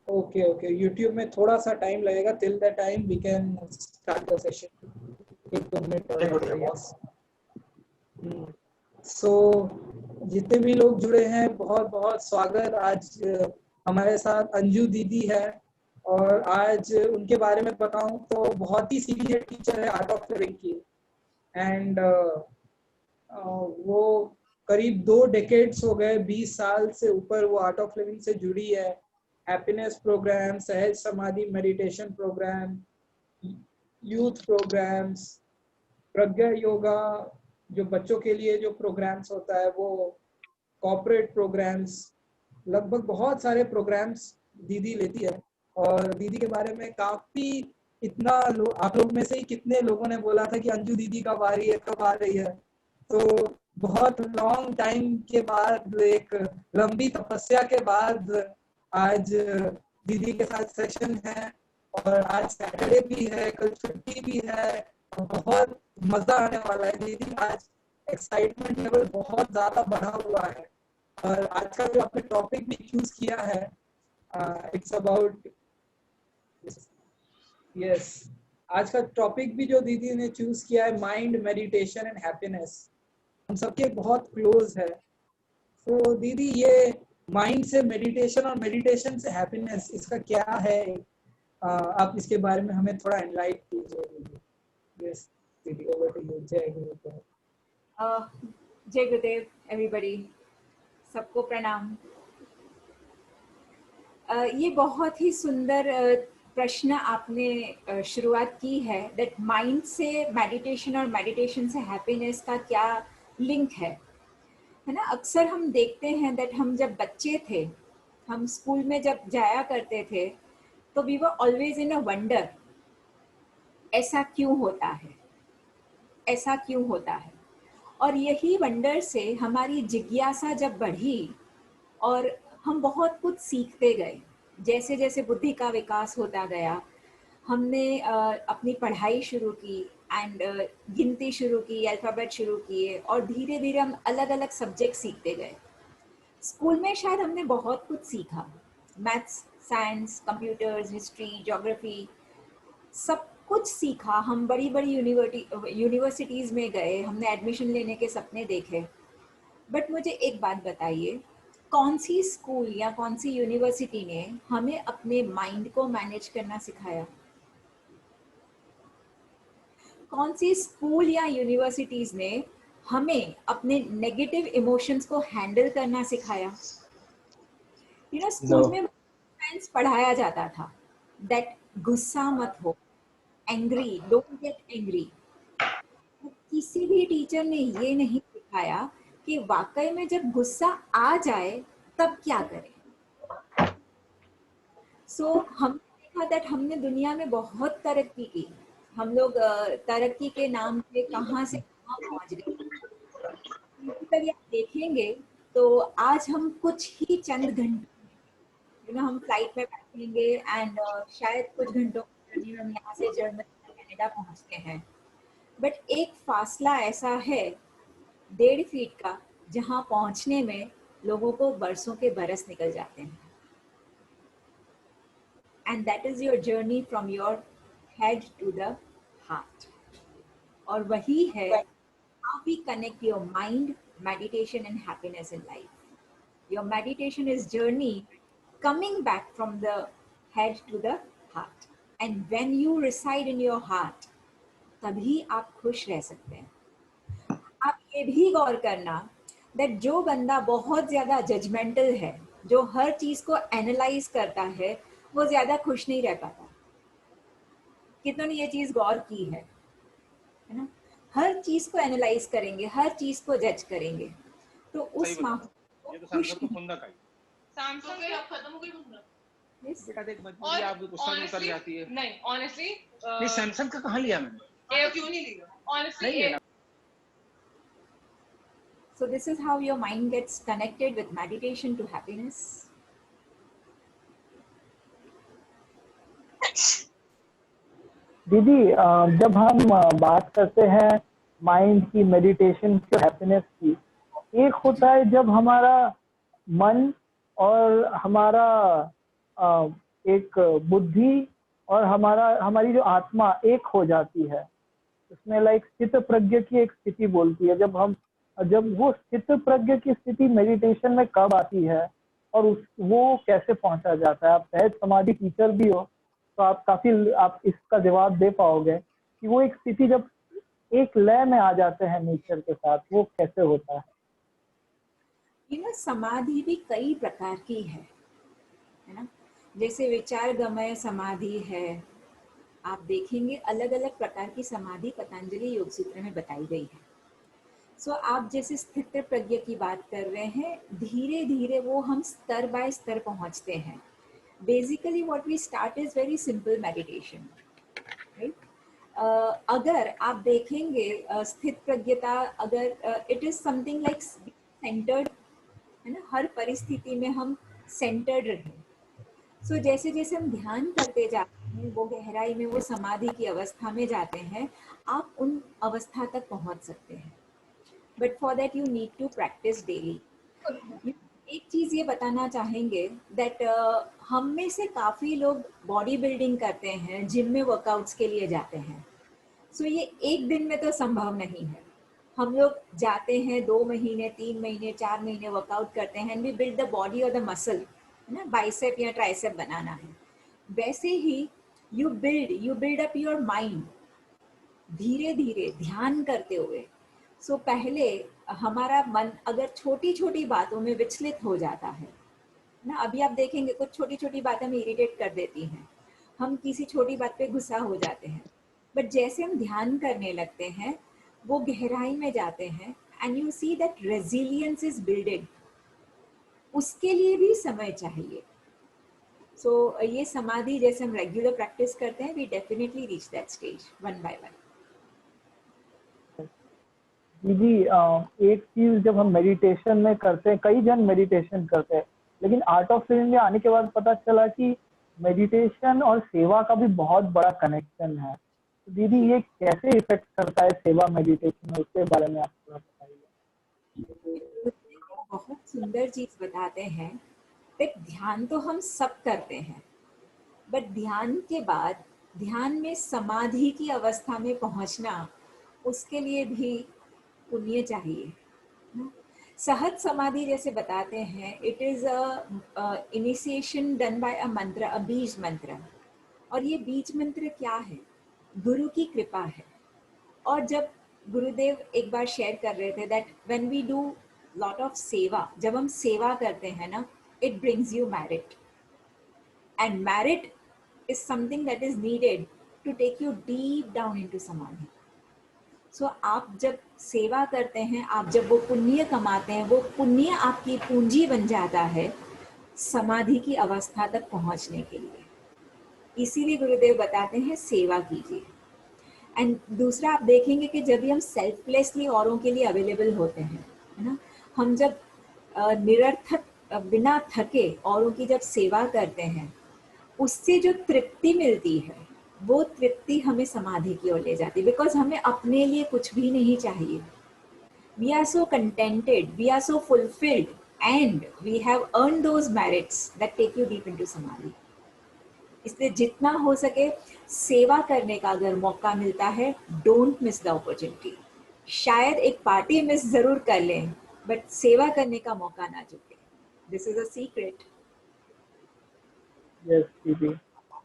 Okay okay, YouTube में थोड़ा सा टाइम लगेगा, till the time we can start the session. 1-2 minute. So जितने भी लोग जुड़े हैं, बहुत बहुत स्वागत। आज हमारे साथ अंजू दीदी है, और आज उनके बारे में बताऊं तो बहुत ही सीनियर टीचर है आर्ट ऑफ लिविंग की। एंड वो करीब 2 डेकेड्स हो गए, 20 साल से ऊपर वो आर्ट ऑफ लिविंग से जुड़ी है। हैप्पीनेस प्रोग्राम, सहज समाधि मेडिटेशन प्रोग्राम, यूथ प्रोग्राम्स, प्रज्ञा योगा, जो बच्चों के लिए जो प्रोग्राम्स होता है वो, कॉर्पोरेट प्रोग्राम्स, लगभग बहुत सारे प्रोग्राम्स दीदी लेती है। और दीदी के बारे में काफी इतना आप लोग में से ही कितने लोगों ने बोला था कि अंजू दीदी कब आ रही है, कब आ रही है। तो बहुत लॉन्ग टाइम के बाद, एक लंबी तपस्या के बाद आज दीदी के साथ सेशन है। और आज सैटरडे भी है, कल छुट्टी भी है, और बहुत मजा आने वाला है। दीदी आज एक्साइटमेंट लेवल बहुत ज्यादा बढ़ा हुआ है। और आज का जो आपने टॉपिक भी चूज किया है, इट्स अबाउट, यस, आज का टॉपिक भी जो दीदी ने चूज किया है, माइंड, मेडिटेशन एंड हैप्पीनेस, हम सबके बहुत क्लोज है। तो दीदी, ये माइंड से मेडिटेशन और मेडिटेशन से हैप्पीनेस, इसका क्या है? आप इसके बारे में हमें थोड़ा एनलाइट कीजिए दीदी। यस दीदी, ओवर टू यू। जय गुरु। जय गुरुदेव एवरीबॉडी, सबको प्रणाम। ये बहुत ही सुंदर प्रश्न आपने शुरुआत की है, दैट माइंड से मेडिटेशन और मेडिटेशन से हैप्पीनेस का क्या लिंक है ना। अक्सर हम देखते हैं दैट हम जब बच्चे थे, हम स्कूल में जब जाया करते थे, तो we were always in a wonder, ऐसा क्यों होता है, ऐसा क्यों होता है। और यही वंडर से हमारी जिज्ञासा जब बढ़ी और हम बहुत कुछ सीखते गए, जैसे जैसे बुद्धि का विकास होता गया, हमने अपनी पढ़ाई शुरू की एंड गिनती शुरू की, अल्फ़ाबेट शुरू किए, और धीरे धीरे हम अलग अलग सब्जेक्ट सीखते गए। स्कूल में शायद हमने बहुत कुछ सीखा, maths, science, computers, history, geography, सब कुछ सीखा। हम बड़ी बड़ी यूनिवर्सिटीज़ में गए, हमने एडमिशन लेने के सपने देखे। बट मुझे एक बात बताइए, कौन सी स्कूल या कौन सी यूनिवर्सिटी ने हमें अपने माइंड को मैनेज करना सिखाया? कौन सी स्कूल या यूनिवर्सिटीज़ ने हमें अपने नेगेटिव इमोशंस को हैंडल करना सिखाया? स्कूल में साइंस पढ़ाया जाता था दैट गुस्सा मत हो, एंग्री, डोंट गेट एंग्री। किसी भी टीचर ने ये नहीं सिखाया कि वाकई में जब गुस्सा आ जाए तब क्या करें। हमने देखा दैट हमने दुनिया में बहुत तरक्की की, हम लोग तरक्की के नाम पे कहाँ से कहाँ पहुँच गए। कभी आप देखेंगे तो आज हम कुछ ही चंद घंटे, हम फ्लाइट में बैठेंगे एंड शायद कुछ घंटों में हम यहाँ से जर्मनी या कनाडा पहुँचते हैं। बट एक फासला ऐसा है 1.5 फीट का, जहाँ पहुँचने में लोगों को बरसों के बरस निकल जाते हैं। And that is your journey from your head to the heart. और वही है how we connect your mind, meditation and happiness in life. Your meditation is journey coming back from the head to the heart. And when you reside in your heart, तभी आप खुश रह सकते हैं। आप ये भी गौर करना दैट जो बंदा बहुत ज्यादा जजमेंटल है, जो हर चीज को एनालाइज करता है, वो ज्यादा खुश नहीं रह पाता। कितनों ने ये चीज गौर की है ना? हर चीज को एनालाइज करेंगे, हर चीज को जज करेंगे, तो उस माहौल ये तो सैमसंग का का सैमसंग के अब खत्म हो गई बंदा। बेटा देख मजबूरी आप गुस्सा में उतर जाती है। नहीं ऑनेस्टली नहीं, सैमसंग का कहाँ लिया मैंने, ये क्यों नहीं लिया ऑनेस्टली नहीं लेना। So this is how your mind gets connected with meditation to happiness. दीदी, जब हम बात करते हैं माइंड की, मेडिटेशन की, हैप्पीनेस की, एक होता है जब हमारा मन और हमारा एक बुद्धि और हमारी जो आत्मा एक हो जाती है, उसमें लाइक स्थित प्रज्ञ की एक स्थिति बोलती है। जब वो स्थित प्रज्ञ की स्थिति मेडिटेशन में कब आती है और वो कैसे पहुंचा जाता है? आप सहज समाधि टीचर भी हो, तो आप इसका जवाब दे पाओगे कि वो एक स्थिति जब एक लय में आ जाते हैं नेचर के साथ, वो कैसे होता है? समाधि भी कई प्रकार की है ना। जैसे विचार गमय समाधि है, आप देखेंगे अलग अलग प्रकार की समाधि पतंजलि योग सूत्र में बताई गई है। सो आप जैसे स्थित प्रज्ञ की बात कर रहे हैं, धीरे धीरे वो हम स्तर बाय स्तर पहुंचते हैं। Basically what we start is very simple meditation, right. अगर आप देखेंगे स्थित प्रज्ञता, अगर it is something like centred, है ना, हर परिस्थिति में हम सेंटर्ड रहे। सो जैसे जैसे हम ध्यान करते जाते हैं, वो गहराई में, वो समाधि की अवस्था में जाते हैं, आप उन अवस्था तक पहुंच सकते हैं। But for that you need to practise daily. एक चीज ये बताना चाहेंगे दैट हम में से काफी लोग बॉडी बिल्डिंग करते हैं, जिम में वर्कआउट्स के लिए जाते हैं। सो ये एक दिन में तो संभव नहीं है। हम लोग जाते हैं 2 महीने, 3 महीने, 4 महीने वर्कआउट करते हैं, and we build the body और द मसल, है ना, बाइसेप या ट्राइसेप बनाना है। वैसे ही you build up your mind धीरे धीरे ध्यान करते हुए। सो पहले हमारा मन अगर छोटी छोटी बातों में विचलित हो जाता है ना, अभी आप देखेंगे कुछ छोटी छोटी बातें हमें इरिटेट कर देती हैं, हम किसी छोटी बात पे गुस्सा हो जाते हैं। बट जैसे हम ध्यान करने लगते हैं, वो गहराई में जाते हैं, and you see that resilience is builded. उसके लिए भी समय चाहिए। सो ये समाधि जैसे हम रेगुलर प्रैक्टिस करते हैं, we definitely reach that stage one by one. दीदी, एक चीज जब हम मेडिटेशन में करते हैं, कई जन मेडिटेशन करते हैं, लेकिन आर्ट ऑफ लिविंग में आने के बाद पता चला कि मेडिटेशन और सेवा का भी बहुत बड़ा कनेक्शन है। तो दीदी, ये कैसे इफेक्ट करता है सेवा मेडिटेशन में, उसके बारे में आप थोड़ा बताइए। बहुत सुंदर चीज बताते हैं। ध्यान तो हम सब करते हैं, बट ध्यान के बाद ध्यान में समाधि की अवस्था में पहुंचना, उसके लिए भी पुण्य चाहिए। सहज समाधि जैसे बताते हैं, it is a initiation done by a mantra, a बीज मंत्र। और ये बीज मंत्र क्या है? गुरु की कृपा है। और जब गुरुदेव एक बार शेयर कर रहे थे that when we do lot of seva, जब हम सेवा करते हैं ना, it brings you merit, and merit is something that is needed to take you deep down into samadhi. So आप जब सेवा करते हैं, आप जब वो पुण्य कमाते हैं, वो पुण्य आपकी पूंजी बन जाता है समाधि की अवस्था तक पहुंचने के लिए। इसीलिए गुरुदेव बताते हैं सेवा कीजिए। एंड दूसरा आप देखेंगे कि जब भी हम सेल्फलेसली औरों के लिए अवेलेबल होते हैं, है ना, हम जब निरर्थक बिना थके औरों की जब सेवा करते हैं, उससे जो तृप्ति मिलती है, वो तृप्ति हमें समाधि की ओर ले जाती है। बिकॉज हमें अपने लिए कुछ भी नहीं चाहिए। We are so contented, we are so fulfilled, and we have earn those merits that take you deep into samadhi. इसलिए जितना हो सके सेवा करने का अगर मौका मिलता है, डोंट मिस द अपॉर्चुनिटी। शायद एक पार्टी मिस जरूर कर लें, बट सेवा करने का मौका ना चुके। This is a secret. Yes दीदी।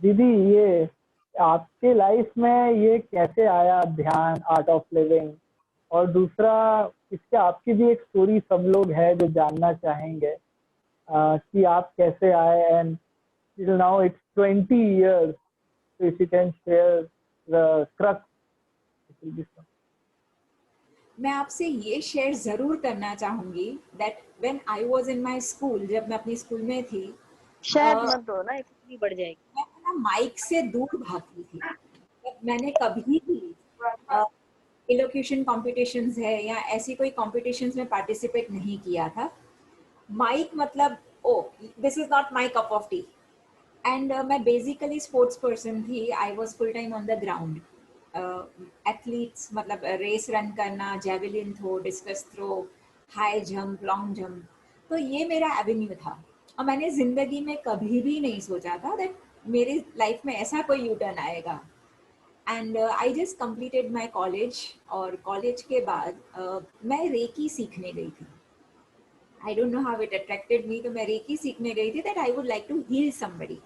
दीदी, ये आपके लाइफ में ये कैसे आया ध्यान, आर्ट ऑफ लिविंग? और दूसरा, इसके आपकी भी एक स्टोरी सब लोग है जो जानना चाहेंगे कि आप कैसे आए, and till now it's 20 years, so if you can share the crux, it will be fun. मैं आपसे ये शेयर जरूर करना चाहूंगी that when I was in my school, जब मैं अपनी स्कूल में थी, शायद मत दो ना, इतनी बढ़ जाएगी। मैं ना माइक से दूर भागती थी। मैंने कभी भी इलोक्यूशन कॉम्पिटिशन्स है या ऐसी कोई कॉम्पिटिशन्स में पार्टिसिपेट नहीं किया था। माइक मतलब oh this is not my cup of tea. And मैं बेसिकली स्पोर्ट्स पर्सन थी। I was full time on the ground. Athletes मतलब रेस रन करना, javelin throw, discus throw, high jump, long jump, तो ये मेरा एवेन्यू था। और मैंने जिंदगी में कभी भी नहीं सोचा था दैट मेरी लाइफ में ऐसा कोई यू टर्न आएगा। And I just completed my college, और कॉलेज के बाद मैं रेकी सीखने गई थी। I don't know how it attracted me, तो मैं रेकी सीखने गई थी that I would like to heal somebody.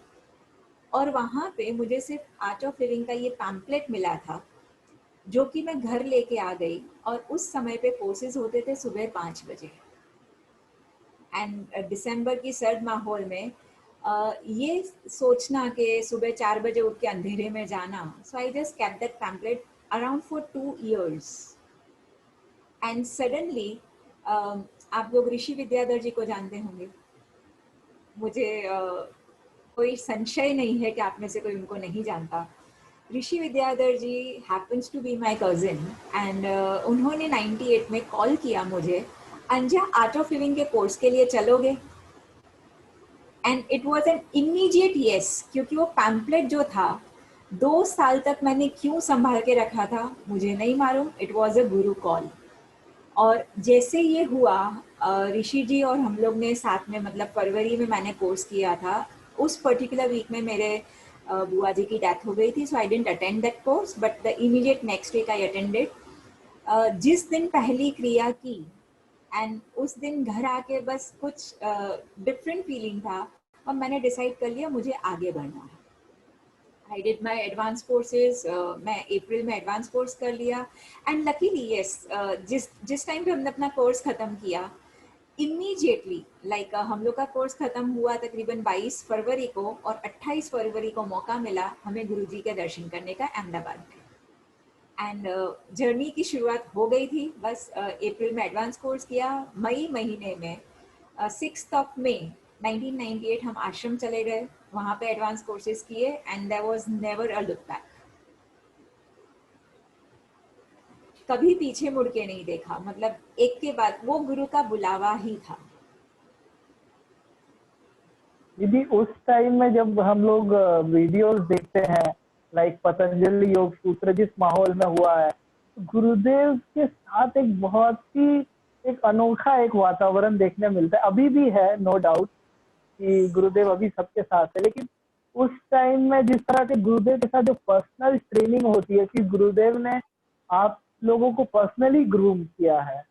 और वहाँ पे मुझे सिर्फ आर्ट ऑफ लिविंग का ये पैम्पलेट मिला था, जो कि मैं घर लेके आ गई, और उस समय पे कोर्सेज होते थे सुबह 5 बजे। एंड दिसंबर की सर्द माहौल में ये सोचना कि सुबह 4 बजे उठ के अंधेरे में जाना, so I just kept that pamphlet around for 2 years। And suddenly आप लोग ऋषि विद्याधर जी को जानते होंगे, मुझे कोई संशय नहीं है कि आप में से कोई उनको नहीं जानता। Rishi Vidyadhar ji happens to be my cousin, and उन्होंने 98 में कॉल किया मुझे, अंजा आर्ट ऑफ लिविंग के कोर्स के लिए चलोगे? And it was an immediate yes, क्योंकि वो पैम्पलेट जो था 2 साल तक मैंने क्यों संभाल के रखा था मुझे नहीं मालूम, it was a Guru call. और जैसे ये हुआ, ऋषि जी और हम लोग ने साथ में, मतलब फरवरी में मैंने कोर्स किया था, उस पर्टिकुलर वीक में मेरे बुआ जी की डेथ हो गई थी, so I didn't attend that course, but the immediate next week I attended. जिस दिन पहली क्रिया की, एंड उस दिन घर आके बस कुछ डिफरेंट फीलिंग था, और मैंने डिसाइड कर लिया मुझे आगे बढ़ना है। I did my advance courses, मैं अप्रैल में एडवांस कोर्स कर लिया। एंड लकीली यस, जिस टाइम पे हमने अपना कोर्स ख़त्म किया, इमीडिएटली लाइक हम लोग का कोर्स ख़त्म हुआ तकरीबन 22 फरवरी को, और 28 फरवरी को मौका मिला हमें गुरुजी के दर्शन करने का अहमदाबाद में। एंड जर्नी की शुरुआत हो गई थी, बस अप्रैल में एडवांस कोर्स किया, मई महीने में 6 मई 1998 हम आश्रम चले गए, वहाँ पे एडवांस कोर्सेज किए, and there was never a look back. कभी पीछे मुड़ के नहीं देखा, मतलब एक के बाद वो गुरु का बुलावा ही था। दीदी उस टाइम में जब हम लोग वीडियोस देखते हैं, लाइक पतंजलि योग सूत्र जिस माहौल में हुआ है, गुरुदेव के साथ एक बहुत ही एक अनोखा एक वातावरण देखने मिलता है। अभी भी है, नो डाउट कि गुरुदेव अभी सबके साथ है, लेकिन उस टाइम में जिस तरह के गुरुदेव के साथ जो पर्सनल ट्रेनिंग होती है कि गुरुदेव ने आप लोगों को पर्सनली ग्रूम किया है,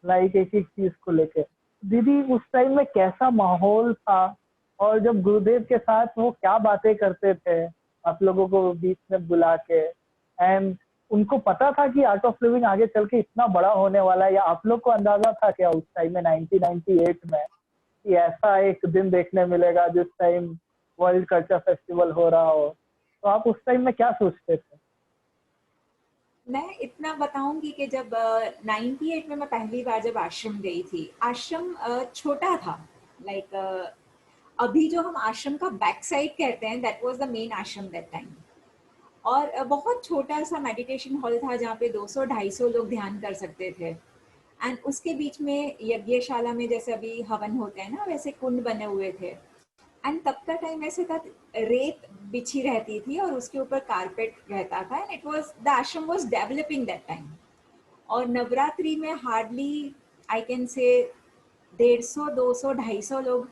लाइक एक एक चीज को लेके, दीदी उस टाइम में कैसा माहौल था, और जब गुरुदेव के साथ वो क्या बातें करते थे आप लोगों को बीच में बुला के, एंड उनको पता था कि आर्ट ऑफ लिविंग आगे चल के इतना बड़ा होने वाला है, या आप लोग को अंदाजा था क्या उस टाइम में 1998 में कि ऐसा एक दिन देखने मिलेगा जिस टाइम वर्ल्ड कल्चर फेस्टिवल हो रहा हो? तो आप उस टाइम में क्या सोचते थे? मैं इतना बताऊंगी कि जब 98 में मैं पहली बार जब आश्रम गई थी, आश्रम छोटा था, लाइक अभी जो हम आश्रम का बैक साइड कहते हैं, दैट वाज द मेन आश्रम दैट टाइम। और बहुत छोटा सा मेडिटेशन हॉल था जहाँ पे 200-250 लोग ध्यान कर सकते थे। एंड उसके बीच में यज्ञशाला में जैसे अभी हवन होते हैं ना, वैसे कुंड बने हुए थे। एंड तब का टाइम ऐसे था, रेत बिछी रहती थी और उसके ऊपर कारपेट रहता था, एंड इट वाज द आश्रम वाज डेवलपिंग दैट टाइम। और नवरात्रि में हार्डली आई कैन से 150, 200, 250 लोग,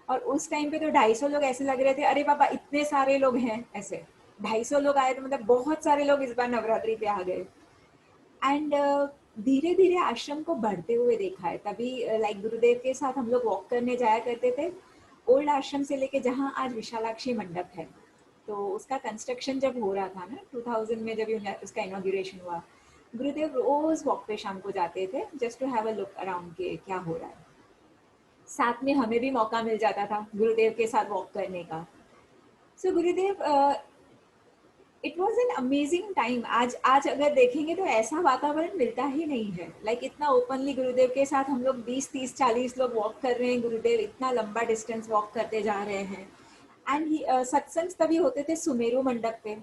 और उस टाइम पे तो 250 लोग ऐसे लग रहे थे अरे बाबा इतने सारे लोग हैं, ऐसे 250 लोग आए तो मतलब बहुत सारे लोग इस बार नवरात्रि पे आ गए। एंड धीरे धीरे आश्रम को बढ़ते हुए देखा है। तभी लाइक गुरुदेव के साथ हम लोग वॉक करने जाया करते थे ओल्ड आश्रम से लेके जहाँ आज विशालाक्षी मंडप है, तो उसका कंस्ट्रक्शन जब हो रहा था ना 2000 में, जब उसका इनॉग्रेशन हुआ, गुरुदेव रोज वॉक पे शाम को जाते थे just to have a look around के क्या हो रहा है। साथ में हमें भी मौका मिल जाता था गुरुदेव के साथ वॉक करने का। सो गुरुदेव, it was an amazing time. आज अगर देखेंगे तो ऐसा वातावरण मिलता ही नहीं है, लाइक इतना ओपनली गुरुदेव के साथ हम लोग 20, 30, 40 लोग वॉक कर रहे हैं, गुरुदेव इतना लंबा डिस्टेंस वॉक करते जा रहे हैं। एंड सत्संग तभी होते थे सुमेरु मंडप पे।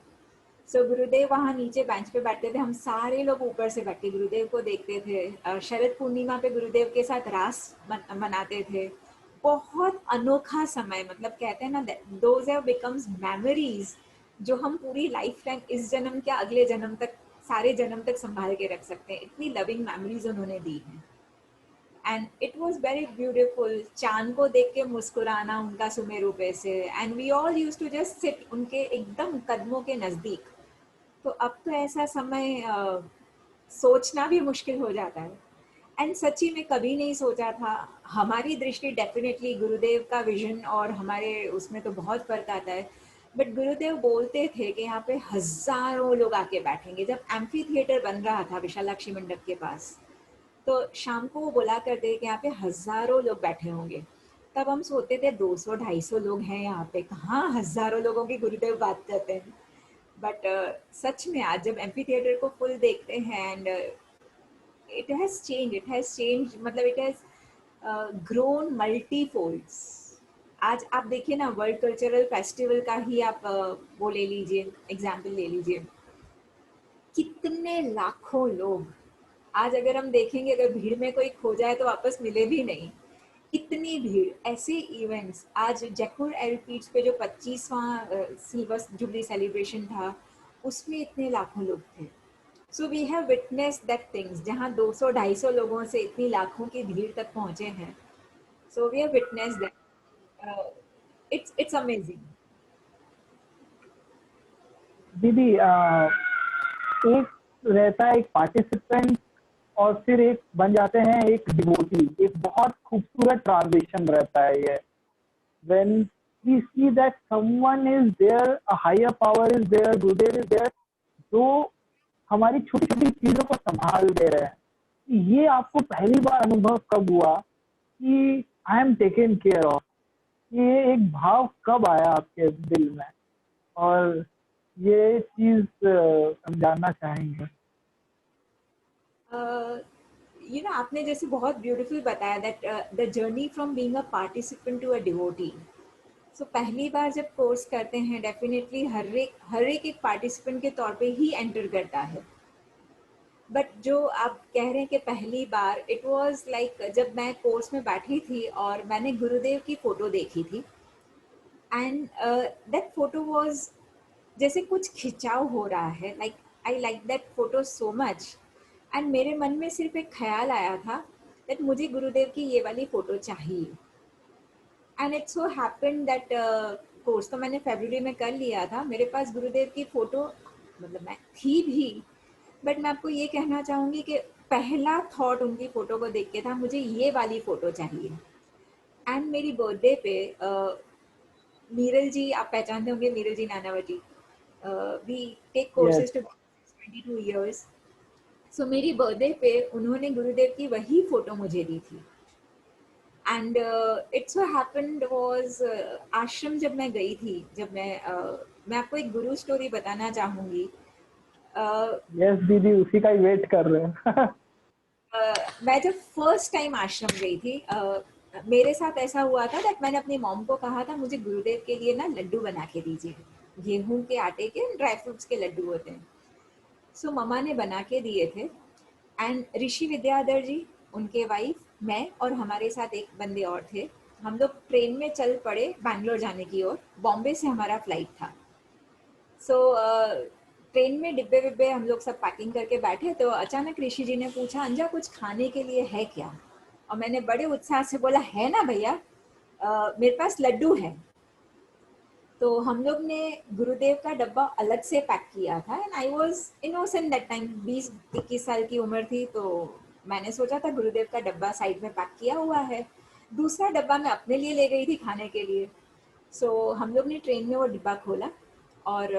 सो गुरुदेव वहाँ नीचे बेंच पे बैठते थे, हम सारे लोग ऊपर से बैठ के गुरुदेव को देखते थे। शरद पूर्णिमा पे गुरुदेव के साथ रास मनाते थे। बहुत अनोखा समय, मतलब कहते हैं ना, दोज हैव बिकम्स मेमोरीज जो हम पूरी लाइफ टाइम, इस जन्म के अगले जन्म तक, सारे जन्म तक संभाल के रख सकते हैं। इतनी लविंग मेमोरीज उन्होंने दी हैं। And it was very beautiful. चांद को देख के मुस्कुराना उनका सुमेरु पे से, and we all used to just sit उनके एकदम कदमों के नजदीक. तो अब तो ऐसा समय सोचना भी मुश्किल हो जाता है. एंड सच्ची में कभी नहीं सोचा था. हमारी दृष्टि डेफिनेटली गुरुदेव का विजन और हमारे उसमें तो बहुत फर्क आता है. बट गुरुदेव बोलते थे कि यहाँ पे हजारों लोग आके बैठेंगे. जब एम्फी थिएटर बन रहा था विशालाक्षी मंडप के पास, तो शाम को वो बोला करते कि यहाँ पे हजारों लोग बैठे होंगे. तब हम सोचते थे 200-250 लोग हैं यहाँ पे, कहाँ हजारों लोगों की गुरुदेव बात करते हैं. बट सच में आज जब एम्फी थिएटर को फुल देखते हैं, एंड it has changed, मतलब it has grown multi-folds. आज आप देखिए ना, वर्ल्ड कल्चरल फेस्टिवल का ही आप वो ले लीजिए, एग्जाम्पल ले लीजिए. कितने लाखों लोग आज, अगर हम देखेंगे, अगर भीड़ में कोई खो जाए तो वापस मिले भी नहीं, इतनी भीड़. ऐसे इवेंट्स आज जयपुर एयरपीड्स पे जो 25वां सिल्वर जुबली सेलिब्रेशन था, उसमें इतने लाखों लोग थे. So we have witnessed that things, जहाँ 200-250 लोगों से इतनी लाखों की भीड़ तक पहुंचे हैं. So we have witnessed that. It's amazing. दीदी, एक रहता है एक पार्टिसिपेंट और फिर एक बन जाते हैं एक डिवोटी. एक बहुत खूबसूरत ट्रांजिशन रहता है ये. When we see that someone is there, a higher power is there, Gurudev is there, जो हमारी छोटी छोटी चीजों को संभाल दे रहे हैं. ये आपको पहली बार अनुभव कब हुआ कि I am taken care of? ये एक भाव कब आया आपके दिल में? और ये चीज हम जानना चाहेंगे. यू नो, आपने जैसे बहुत ब्यूटीफुल बताया that the journey from being a participant to a devotee. So पहली बार जब कोर्स करते हैं, डेफिनेटली हर एक पार्टिसिपेंट के तौर पे ही एंटर करता है. बट जो आप कह रहे हैं कि पहली बार, इट वाज लाइक जब मैं कोर्स में बैठी थी और मैंने गुरुदेव की फोटो देखी थी, एंड दैट फोटो वाज जैसे कुछ खिंचाव हो रहा है. Like I like that photo so much. And मेरे मन में सिर्फ एक ख्याल आया था दैट मुझे गुरुदेव की ये वाली फोटो चाहिए. And it so happened that course तो मैंने फरवरी में कर लिया था. मेरे पास गुरुदेव की फोटो मतलब मैं थी भी, बट मैं आपको ये कहना चाहूँगी कि पहला थॉट उनकी फ़ोटो को देख के था, मुझे ये वाली फ़ोटो चाहिए. एंड मेरी बर्थडे पे मीरल जी, आप पहचानते होंगे Miral ji Nanavati, we take courses to 22 years. So मेरी बर्थडे पे उन्होंने गुरुदेव की वही फ़ोटो मुझे दी थी. And it so happened was आश्रम जब मैं गई थी, जब मैं आपको एक गुरु स्टोरी बताना चाहूँगी. यस दीदी, उसी का ही वेट कर रहे हैं. मैं जब फर्स्ट टाइम आश्रम गई थी, मेरे साथ ऐसा हुआ था दैट मैंने अपनी मॉम को कहा था मुझे गुरुदेव के लिए ना लड्डू बना के दीजिए. गेहूं के आटे के ड्राई फ्रूट्स के लड्डू होते हैं. सो मम्मा ने बना के दिए थे. एंड ऋषि विद्याधर जी, उनके वाइफ, मैं और हमारे साथ एक बंदे और थे. हम लोग ट्रेन में चल पड़े बैंगलोर जाने की ओर. बॉम्बे से हमारा फ्लाइट था. सो ट्रेन में डिब्बे विब्बे हम लोग सब पैकिंग करके बैठे, तो अचानक ऋषि जी ने पूछा, अंजा कुछ खाने के लिए है क्या? और मैंने बड़े उत्साह से बोला, है ना भैया, मेरे पास लड्डू है. तो हम लोग ने गुरुदेव का डब्बा अलग से पैक किया था. And I was innocent that time, 20-21 साल की उम्र थी. तो मैंने सोचा था गुरुदेव का डब्बा साइड में पैक किया हुआ है, दूसरा डब्बा मैं अपने लिए ले गई थी खाने के लिए. सो हम लोग ने ट्रेन में वो डिब्बा खोला और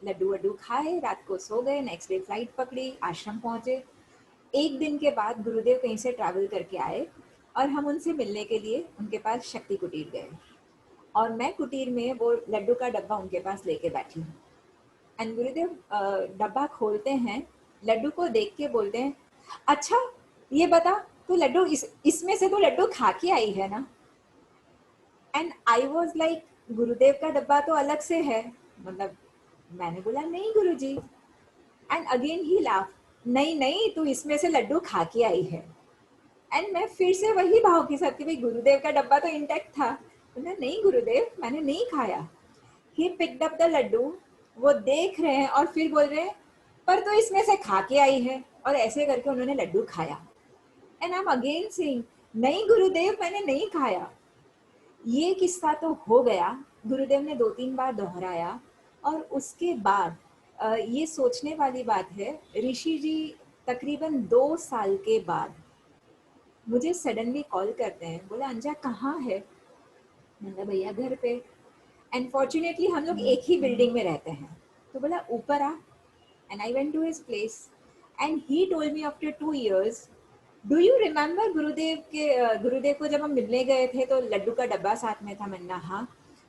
लड्डू वड्डू खाए, रात को सो गए. नेक्स्ट डे फ्लाइट पकड़ी, आश्रम पहुंचे. एक दिन के बाद गुरुदेव कहीं से ट्रैवल करके आए और हम उनसे मिलने के लिए उनके पास शक्ति कुटीर गए. और मैं कुटीर में वो लड्डू का डब्बा उनके पास लेके बैठी हूँ. एंड गुरुदेव डब्बा खोलते हैं, लड्डू को देख के बोलते हैं, अच्छा ये बता, तू लड्डू इसमें से तो लड्डू खा के आई है ना? एंड आई वॉज लाइक, गुरुदेव का डब्बा तो अलग से है, मतलब मैंने बोला नहीं गुरुजी. एंड अगेन ही लाफ, नहीं नहीं, तू इसमें से लड्डू खा के आई है. एंड मैं फिर से वही भाव के साथ कि भाई गुरुदेव का डब्बा तो इंटैक्ट था. बोला नहीं गुरुदेव, मैंने नहीं खाया. He picked up the laddu, वो देख रहे हैं और फिर बोल रहे हैं, पर तो इसमें से खा के आई है. और ऐसे करके उन्होंने लड्डू खाया. And I am again saying नहीं गुरुदेव मैंने नहीं खाया। ये किस्सा तो हो गया, गुरुदेव ने 2-3 बार दोहराया और उसके बाद ये सोचने वाली बात है, ऋषि जी तकरीबन 2 साल के बाद मुझे सडनली कॉल करते हैं, बोला अंजा कहाँ है? मैंने भैया घर पे। अनफॉर्चुनेटली हम लोग एक ही बिल्डिंग में रहते हैं, तो बोला ऊपर आ। And I went to his place and he told me after 2 years, do you remember Gurudev को जब हम मिलने गए थे तो लड्डू का डब्बा साथ में था। मैंने हाँ।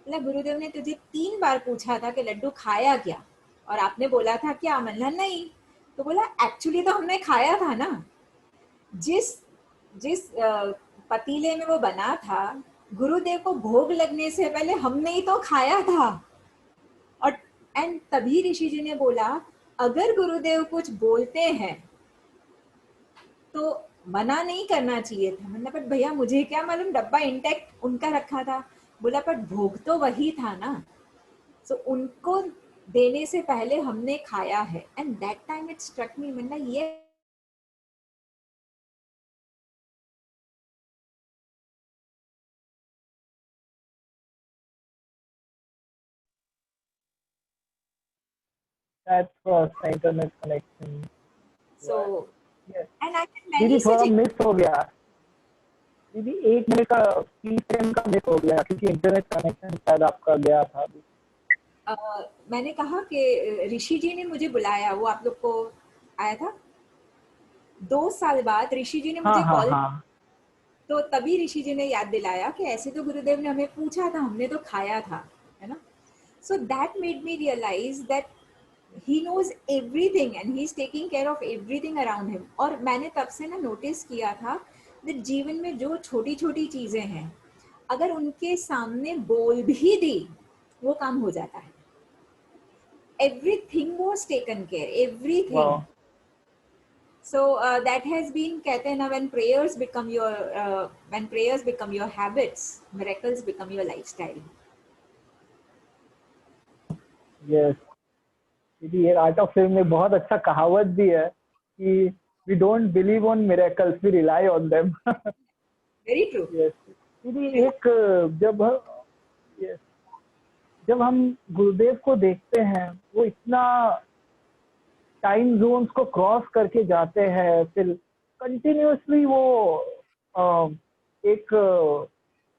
बोला गुरुदेव ने तुझे 3 बार पूछा था कि लड्डू खाया क्या, और आपने बोला था क्या? मैंने नहीं। तो बोला एक्चुअली तो हमने खाया था ना, जिस जिस पतीले में वो बना था गुरुदेव को भोग लगने से पहले हमने ही तो खाया था। और एंड तभी ऋषि जी ने बोला अगर गुरुदेव कुछ बोलते हैं तो मना नहीं करना चाहिए था। मतलब बट भैया मुझे क्या मालूम, डब्बा इंटैक्ट उनका रखा था। बोला पर भोग तो वही था ना, सो उनको देने से पहले हमने खाया है। And that time it struck me, मतलब ये That was internet connection. so Yes. and I can दीदी many थोड़ा such मिस हो गया दीदी, 1 मिनट का 30 सेकंड का मिस हो गया क्योंकि इंटरनेट कनेक्शन शायद आपका गया था अभी। मैंने कहा कि ऋषि जी ने मुझे बुलाया, वो आप लोग को आया था 2 साल बाद ऋषि जी ने हाँ मुझे हाँ कॉल, हाँ तो तभी ऋषि जी ने याद दिलाया कि ऐसे तो गुरुदेव ने हमें पूछा था, हमने तो खाया था, है ना। So that made me realise that he knows everything and he is taking care of everything around him। और मैंने तब से ना नोटिस किया था कि जीवन में जो छोटी छोटी चीजें हैं अगर उनके सामने बोल भी दी वो काम हो जाता है। everything was taken care, everything। वाह so that has been, कहते हैं ना, when prayers become your habits, miracles become your lifestyle। Yes दीदी, ये आर्ट ऑफ लिविंग में बहुत अच्छा कहावत भी है कि we don't believe on miracles, we rely on them. very true। Yes दीदी, एक yes, जब हम गुरुदेव को देखते हैं वो इतना टाइम जोन्स को क्रॉस करके जाते हैं, फिर कंटिन्यूअसली वो एक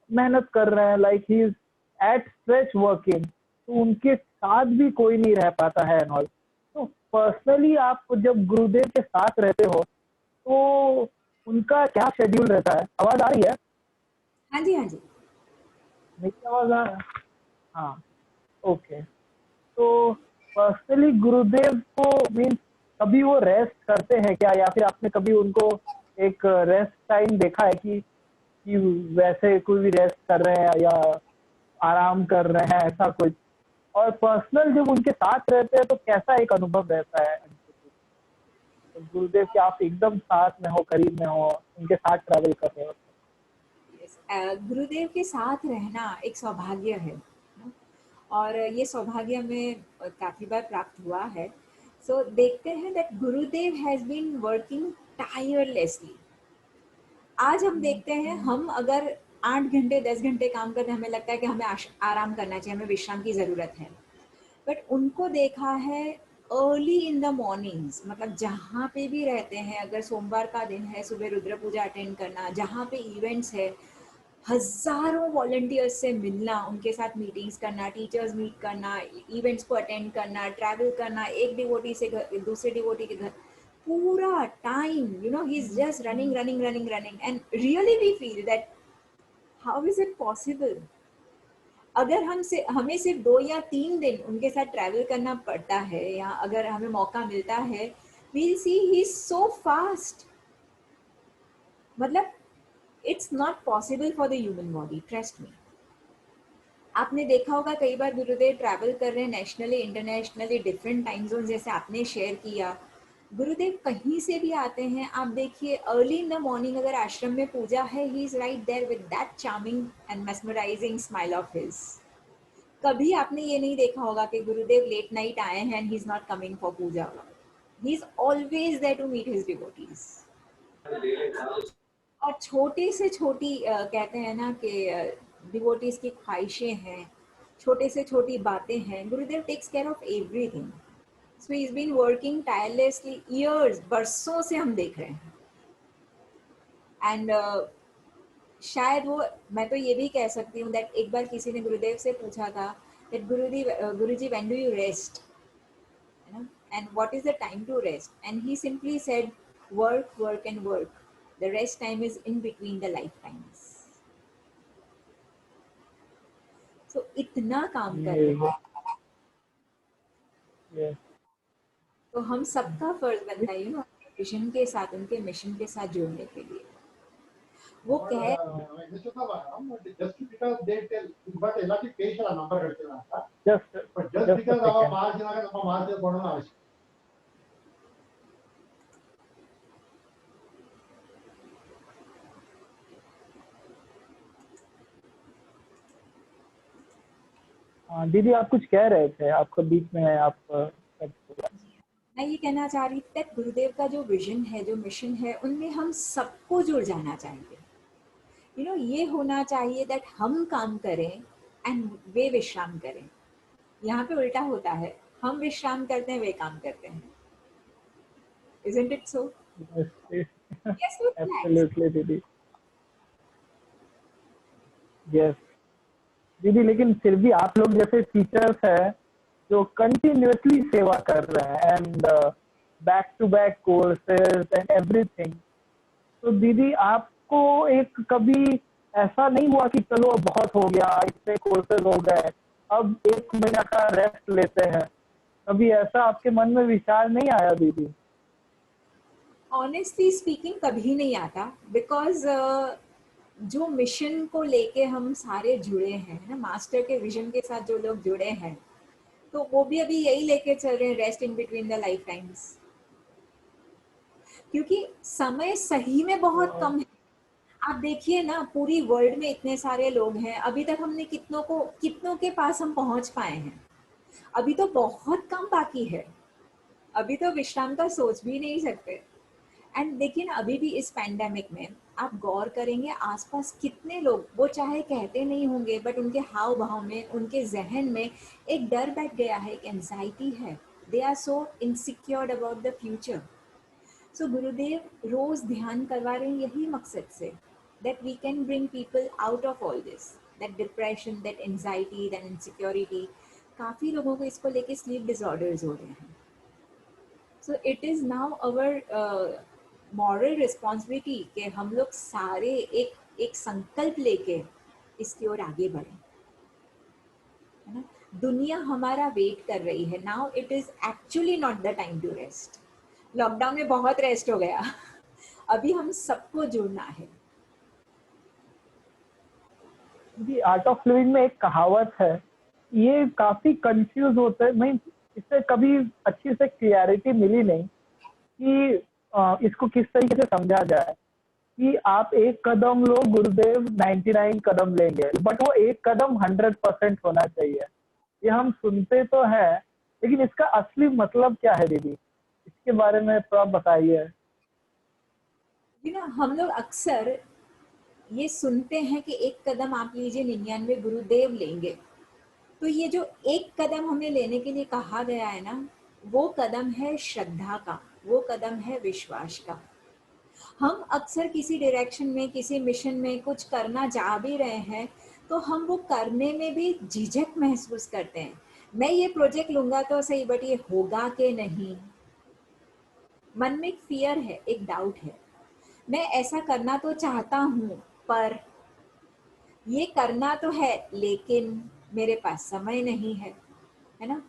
मेहनत कर रहे हैं, like he is at stretch working, तो उनके साथ भी कोई नहीं रह पाता है एंड ऑल। तो पर्सनली आप जब गुरुदेव के साथ रहते हो तो उनका क्या शेड्यूल रहता है? आवाज आ रही है? हाँ जी हाँ जी। मेरी आवाज आ रहा है? हाँ ओके। तो पर्सनली गुरुदेव को मीन्स कभी वो रेस्ट करते हैं क्या, या फिर आपने कभी उनको एक रेस्ट टाइम देखा है कि वैसे कोई भी रेस्ट कर रहे हैं या आराम कर रहे हैं, ऐसा कुछ? और पर्सनल जब उनके साथ रहते हैं तो कैसा एक अनुभव रहता है? तो गुरुदेव के आप एकदम साथ में हो, करीब में हो, उनके साथ ट्रैवल कर रहे हो? गुरुदेव के साथ रहना एक सौभाग्य है और ये सौभाग्य हमें काफी बार प्राप्त हुआ है। सो देखते हैं that Gurudev has been working tirelessly. आज हम देखते हैं, हम अगर 8 घंटे 10 घंटे काम करते हैं, हमें लगता है कि हमें आराम करना चाहिए, हमें विश्राम की ज़रूरत है। बट उनको देखा है अर्ली इन द मॉर्निंग्स, मतलब जहाँ पे भी रहते हैं, अगर सोमवार का दिन है सुबह रुद्र पूजा अटेंड करना, जहाँ पे इवेंट्स है हजारों वॉलंटियर्स से मिलना, उनके साथ मीटिंग्स करना, टीचर्स मीट करना, इवेंट्स को अटेंड करना, ट्रैवल करना, एक डिवोटी से दूसरे डिवोटी के घर, पूरा time he is just running running running running. And really we feel that how is it possible. अगर हमें सिर्फ 2 या 3 दिन उनके साथ ट्रैवल करना पड़ता है या अगर हमें मौका मिलता है, we'll see he is so fast। मतलब it's not possible for the human body, trust me। आपने देखा होगा कई बार गुरुदेव ट्रैवल कर रहे हैं nationally internationally, different time zone, जैसे आपने शेयर किया। गुरुदेव कहीं से भी आते हैं, आप देखिए अर्ली इन द मॉर्निंग अगर आश्रम में पूजा है, he is right there with that charming and mesmerising smile of his. कभी आपने ये नहीं देखा होगा कि गुरुदेव लेट नाइट आए हैं and he is not coming for puja. He is always there to meet his devotees. और छोटे से छोटी कहते हैं ना कि डिवोटीज की ख्वाहिशें हैं, छोटे से छोटी बातें हैं, Gurudev takes care of everything. So he is been working tirelessly years, बरसों से हम देख रहे हैं. एंड शायद वो, मैं तो ये भी कह सकती हूँ दैट एक बार किसी ने गुरुदेव से पूछा था that Guruji when do you rest, you know, and what is the time to rest, and he simply said work, work and work. The rest time is in between the lifetimes. So इतना काम कर रहे हैं, तो हम सबका फर्ज बनता है ना विजन के साथ, उनके मिशन के साथ जुड़ने के लिए. वो कह दीदी आप कुछ कह रहे थे, आपको बीच में आप मैं ये कहना चाह रही थी गुरुदेव का जो विजन है, जो मिशन है, उनमें हम सबको जुड़ जाना चाहिए. यू नो, ये होना चाहिए दैट हम काम करें एंड वे विश्राम करें. यहाँ पे उल्टा होता है, हम विश्राम करते हैं, वे काम करते हैं. Isn't it so? Yes, absolutely दीदी. Yes दीदी, लेकिन फिर भी आप लोग जैसे टीचर्स हैं जो कंटिन्यूअसली सेवा कर रहे हैं and back to back courses and everything, तो दीदी आपको एक कभी ऐसा नहीं हुआ कि चलो अब बहुत हो गया, इतने कोर्सेज हो गए, अब 1 महीना का रेस्ट लेते हैं, कभी ऐसा आपके मन में विचार नहीं आया दीदी? ऑनेस्टली स्पीकिंग कभी नहीं आता, बिकॉज जो मिशन को लेके हम सारे जुड़े हैं ना, मास्टर के विजन के साथ जो लोग जुड़े हैं, तो वो भी अभी यही लेके चल रहे हैं, rest in between the life times. क्योंकि समय सही में बहुत कम है. आप देखिए ना, पूरी वर्ल्ड में इतने सारे लोग हैं, अभी तक हमने कितनों के पास हम पहुंच पाए हैं? अभी तो बहुत कम बाकी है. अभी तो विश्राम का सोच भी नहीं सकते. एंड देखिए ना, अभी भी इस पैंडेमिक में आप गौर करेंगे आसपास कितने लोग, वो चाहे कहते नहीं होंगे, बट उनके हाव भाव में, उनके जहन में एक डर बैठ गया है, एक एंजाइटी है. They are so insecured about the future. So Gurudev रोज ध्यान करवा रहे हैं यही मकसद से, that we can bring people out of all this, that depression, that anxiety, that insecurity. काफ़ी लोगों को इसको लेके स्लीप डिसऑर्डर्स हो रहे हैं. So it is now our moral responsibility कि हम लोग सारे एक संकल्प लेके इसकी ओर आगे बढ़ें, है ना. दुनिया हमारा वेट कर रही है. Now it is actually not the time to rest. Lockdown में बहुत रेस्ट हो गया. अभी हम सबको जुड़ना है. आर्ट ऑफ लिविंग में एक कहावत है, ये काफी कंफ्यूज होता है, मैं इससे कभी अच्छी से क्लियरिटी मिली नहीं कि इसको किस तरीके से समझा जाए कि आप 1 कदम लो, गुरुदेव 99 कदम लेंगे, बट वो 1 कदम 100% होना चाहिए. ये हम सुनते तो है, लेकिन इसका असली मतलब क्या है दीदी, इसके बारे में थोड़ा बताइए. हम लोग अक्सर ये सुनते हैं कि 1 कदम आप लीजिए, 99 गुरुदेव लेंगे. तो ये जो 1 कदम हमें लेने के लिए कहा गया है ना, वो कदम है श्रद्धा का, वो कदम है विश्वास का. हम अक्सर किसी डायरेक्शन में, किसी मिशन में कुछ करना चाह भी रहे हैं, तो हम वो करने में भी झिझक महसूस करते हैं. मैं ये प्रोजेक्ट लूंगा तो सही, बट ये होगा कि नहीं. मन में एक फियर है, एक डाउट है. मैं ऐसा करना तो चाहता हूँ, पर ये करना तो है, लेकिन मेरे पास समय नहीं है, है ना.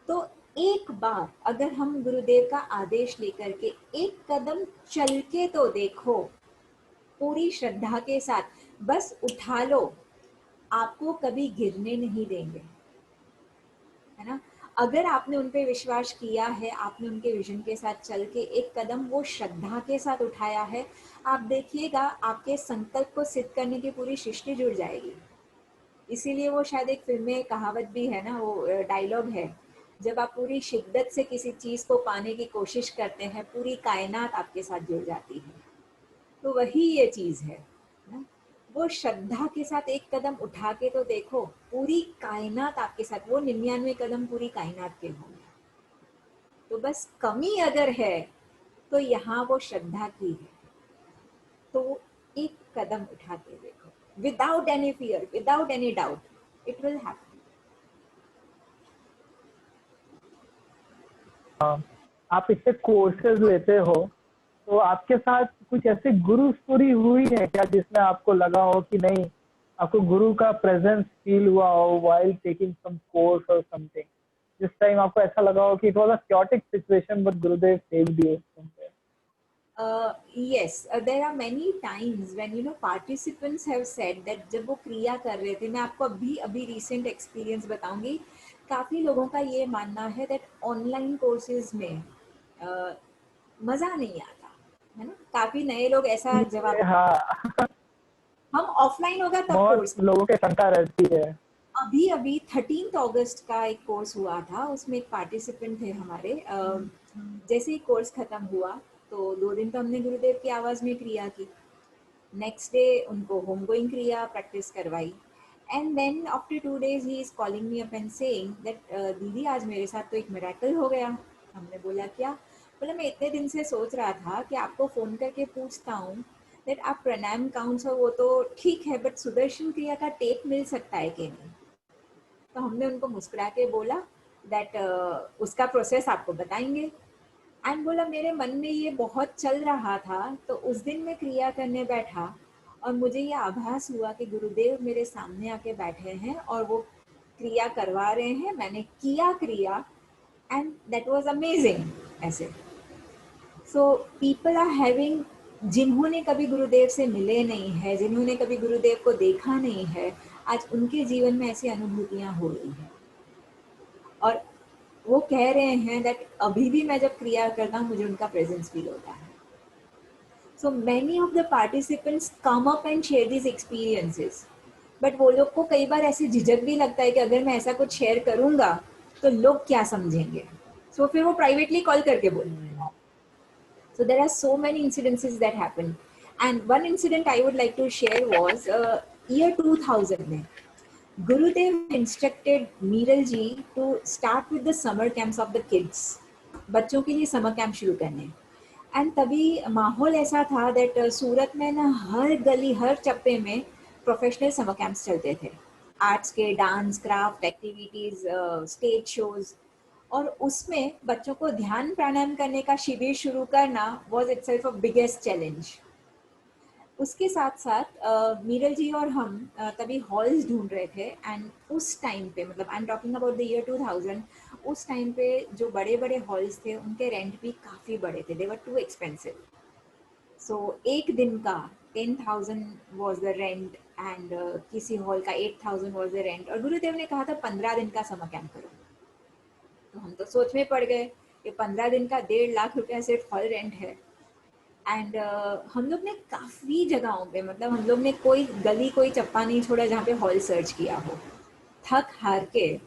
तो एक बार अगर हम गुरुदेव का आदेश लेकर के 1 कदम चल के तो देखो, पूरी श्रद्धा के साथ, बस उठा लो, आपको कभी गिरने नहीं देंगे, है ना. अगर आपने उन पे विश्वास किया है, आपने उनके विजन के साथ चल के 1 कदम वो श्रद्धा के साथ उठाया है, आप देखिएगा आपके संकल्प को सिद्ध करने की पूरी सृष्टि जुड़ जाएगी. इसीलिए वो शायद एक फिल्म में कहावत भी है ना, वो डायलॉग है, जब आप पूरी शिद्दत से किसी चीज़ को पाने की कोशिश करते हैं, पूरी कायनात आपके साथ जुड़ जाती है. तो वही ये चीज है ना, वो श्रद्धा के साथ एक कदम उठा के तो देखो, पूरी कायनात आपके साथ, वो 99 कदम पूरी कायनात के होंगे। तो बस कमी अगर है तो यहाँ वो श्रद्धा की है, तो एक कदम उठा के देखो, without any fear, without any doubt, it will happen. आप इससे कोर्सेज लेते हो, तो आपके साथ कुछ ऐसे गुरु स्टोरी हुई है क्या जिसमें आपको लगा हो कि नहीं, आपको गुरु का प्रेजेंस फील हुआ हो while taking some course or something, जिस टाइम आपको ऐसा लगा हो कि it was a chaotic situation but Gurudev saved you? Yes, there are many times when participants have said that जब वो क्रिया कर रहे थे, मैं आपको अभी रिसेंट एक्सपीरियंस बताऊंगी, काफी लोगों का ये मानना है that ऑनलाइन कोर्सेज में मजा नहीं आता है ना, काफी नए लोग ऐसा जवाब, हाँ, हम ऑफलाइन होगा तब बहुत कोर्स। लोगों के शंका रहती है। अभी 13 अगस्त का एक कोर्स हुआ था, उसमें एक पार्टिसिपेंट थे हमारे, जैसे ही कोर्स खत्म हुआ तो 2 दिन तो हमने गुरुदेव की आवाज में क्रिया की, नेक्स्ट डे उनको होम गोइंग क्रिया प्रैक्टिस करवाई, and then after 2 days he is calling me up and saying that दीदी आज मेरे साथ तो एक मिरेकल हो गया। हमने बोला क्या? बोला मैं इतने दिन से सोच रहा था कि आपको फोन करके पूछता हूँ दैट आप प्राणायाम काउंट्स हो वो तो ठीक है, बट सुदर्शन क्रिया का टेप मिल सकता है कि नहीं? तो हमने उनको मुस्कुरा के बोला दैट उसका प्रोसेस आपको बताएंगे। एंड बोला मेरे मन में ये बहुत चल रहा था, तो उस दिन मैं क्रिया करने बैठा और मुझे ये आभास हुआ कि गुरुदेव मेरे सामने आके बैठे हैं और वो क्रिया करवा रहे हैं, मैंने किया क्रिया एंड दैट वाज अमेजिंग। ऐसे सो पीपल आर हैविंग, जिन्होंने कभी गुरुदेव से मिले नहीं है, जिन्होंने कभी गुरुदेव को देखा नहीं है, आज उनके जीवन में ऐसी अनुभूतियां हो रही हैं और वो कह रहे हैं दैट अभी भी मैं जब क्रिया करता हूँ मुझे उनका प्रेजेंस फील होता है। So many of the participants come up and share this experiences, but वो लोग को कई बार ऐसे झिझक भी लगता है कि अगर मैं ऐसा कुछ शेयर करूंगा तो लोग क्या समझेंगे, सो फिर वो प्राइवेटली कॉल करके बोलते हैं। So there are so many incidences that happen, and one incident I would like to share was year 2000 में Gurudev instructed Meeral ji to start with the summer camps of the kids, बच्चों के लिए summer camp शुरू करने। And तभी माहौल ऐसा था दैट सूरत में ना हर गली हर चप्पे में प्रोफेशनल समर कैंप्स चलते थे, आर्ट्स के, dance, craft activities, stage shows, और उसमें बच्चों को ध्यान प्राणायाम करने का शिविर शुरू करना was itself a biggest challenge. उसके साथ साथ मीरल जी और हम तभी हॉल्स ढूंढ रहे थे, एंड उस टाइम पे, मतलब I am talking about the year 2000, उस टाइम पे जो बड़े बड़े हॉल्स थे उनके रेंट भी काफ़ी बड़े थे, दे वर टू एक्सपेंसिव। सो एक दिन का 10,000 वॉज द रेंट एंड किसी हॉल का 8,000 वॉज द रेंट, और गुरुदेव ने कहा था 15 दिन का समर कैंप करो। तो हम तो सोच में पड़ गए कि 15 दिन का 1.5 लाख रुपया सिर्फ हॉल रेंट है। एंड हम लोग ने काफ़ी जगहों पे, मतलब हम लोग ने कोई गली कोई चप्पा नहीं छोड़ा जहाँ पे हॉल सर्च किया हो। थक हार के,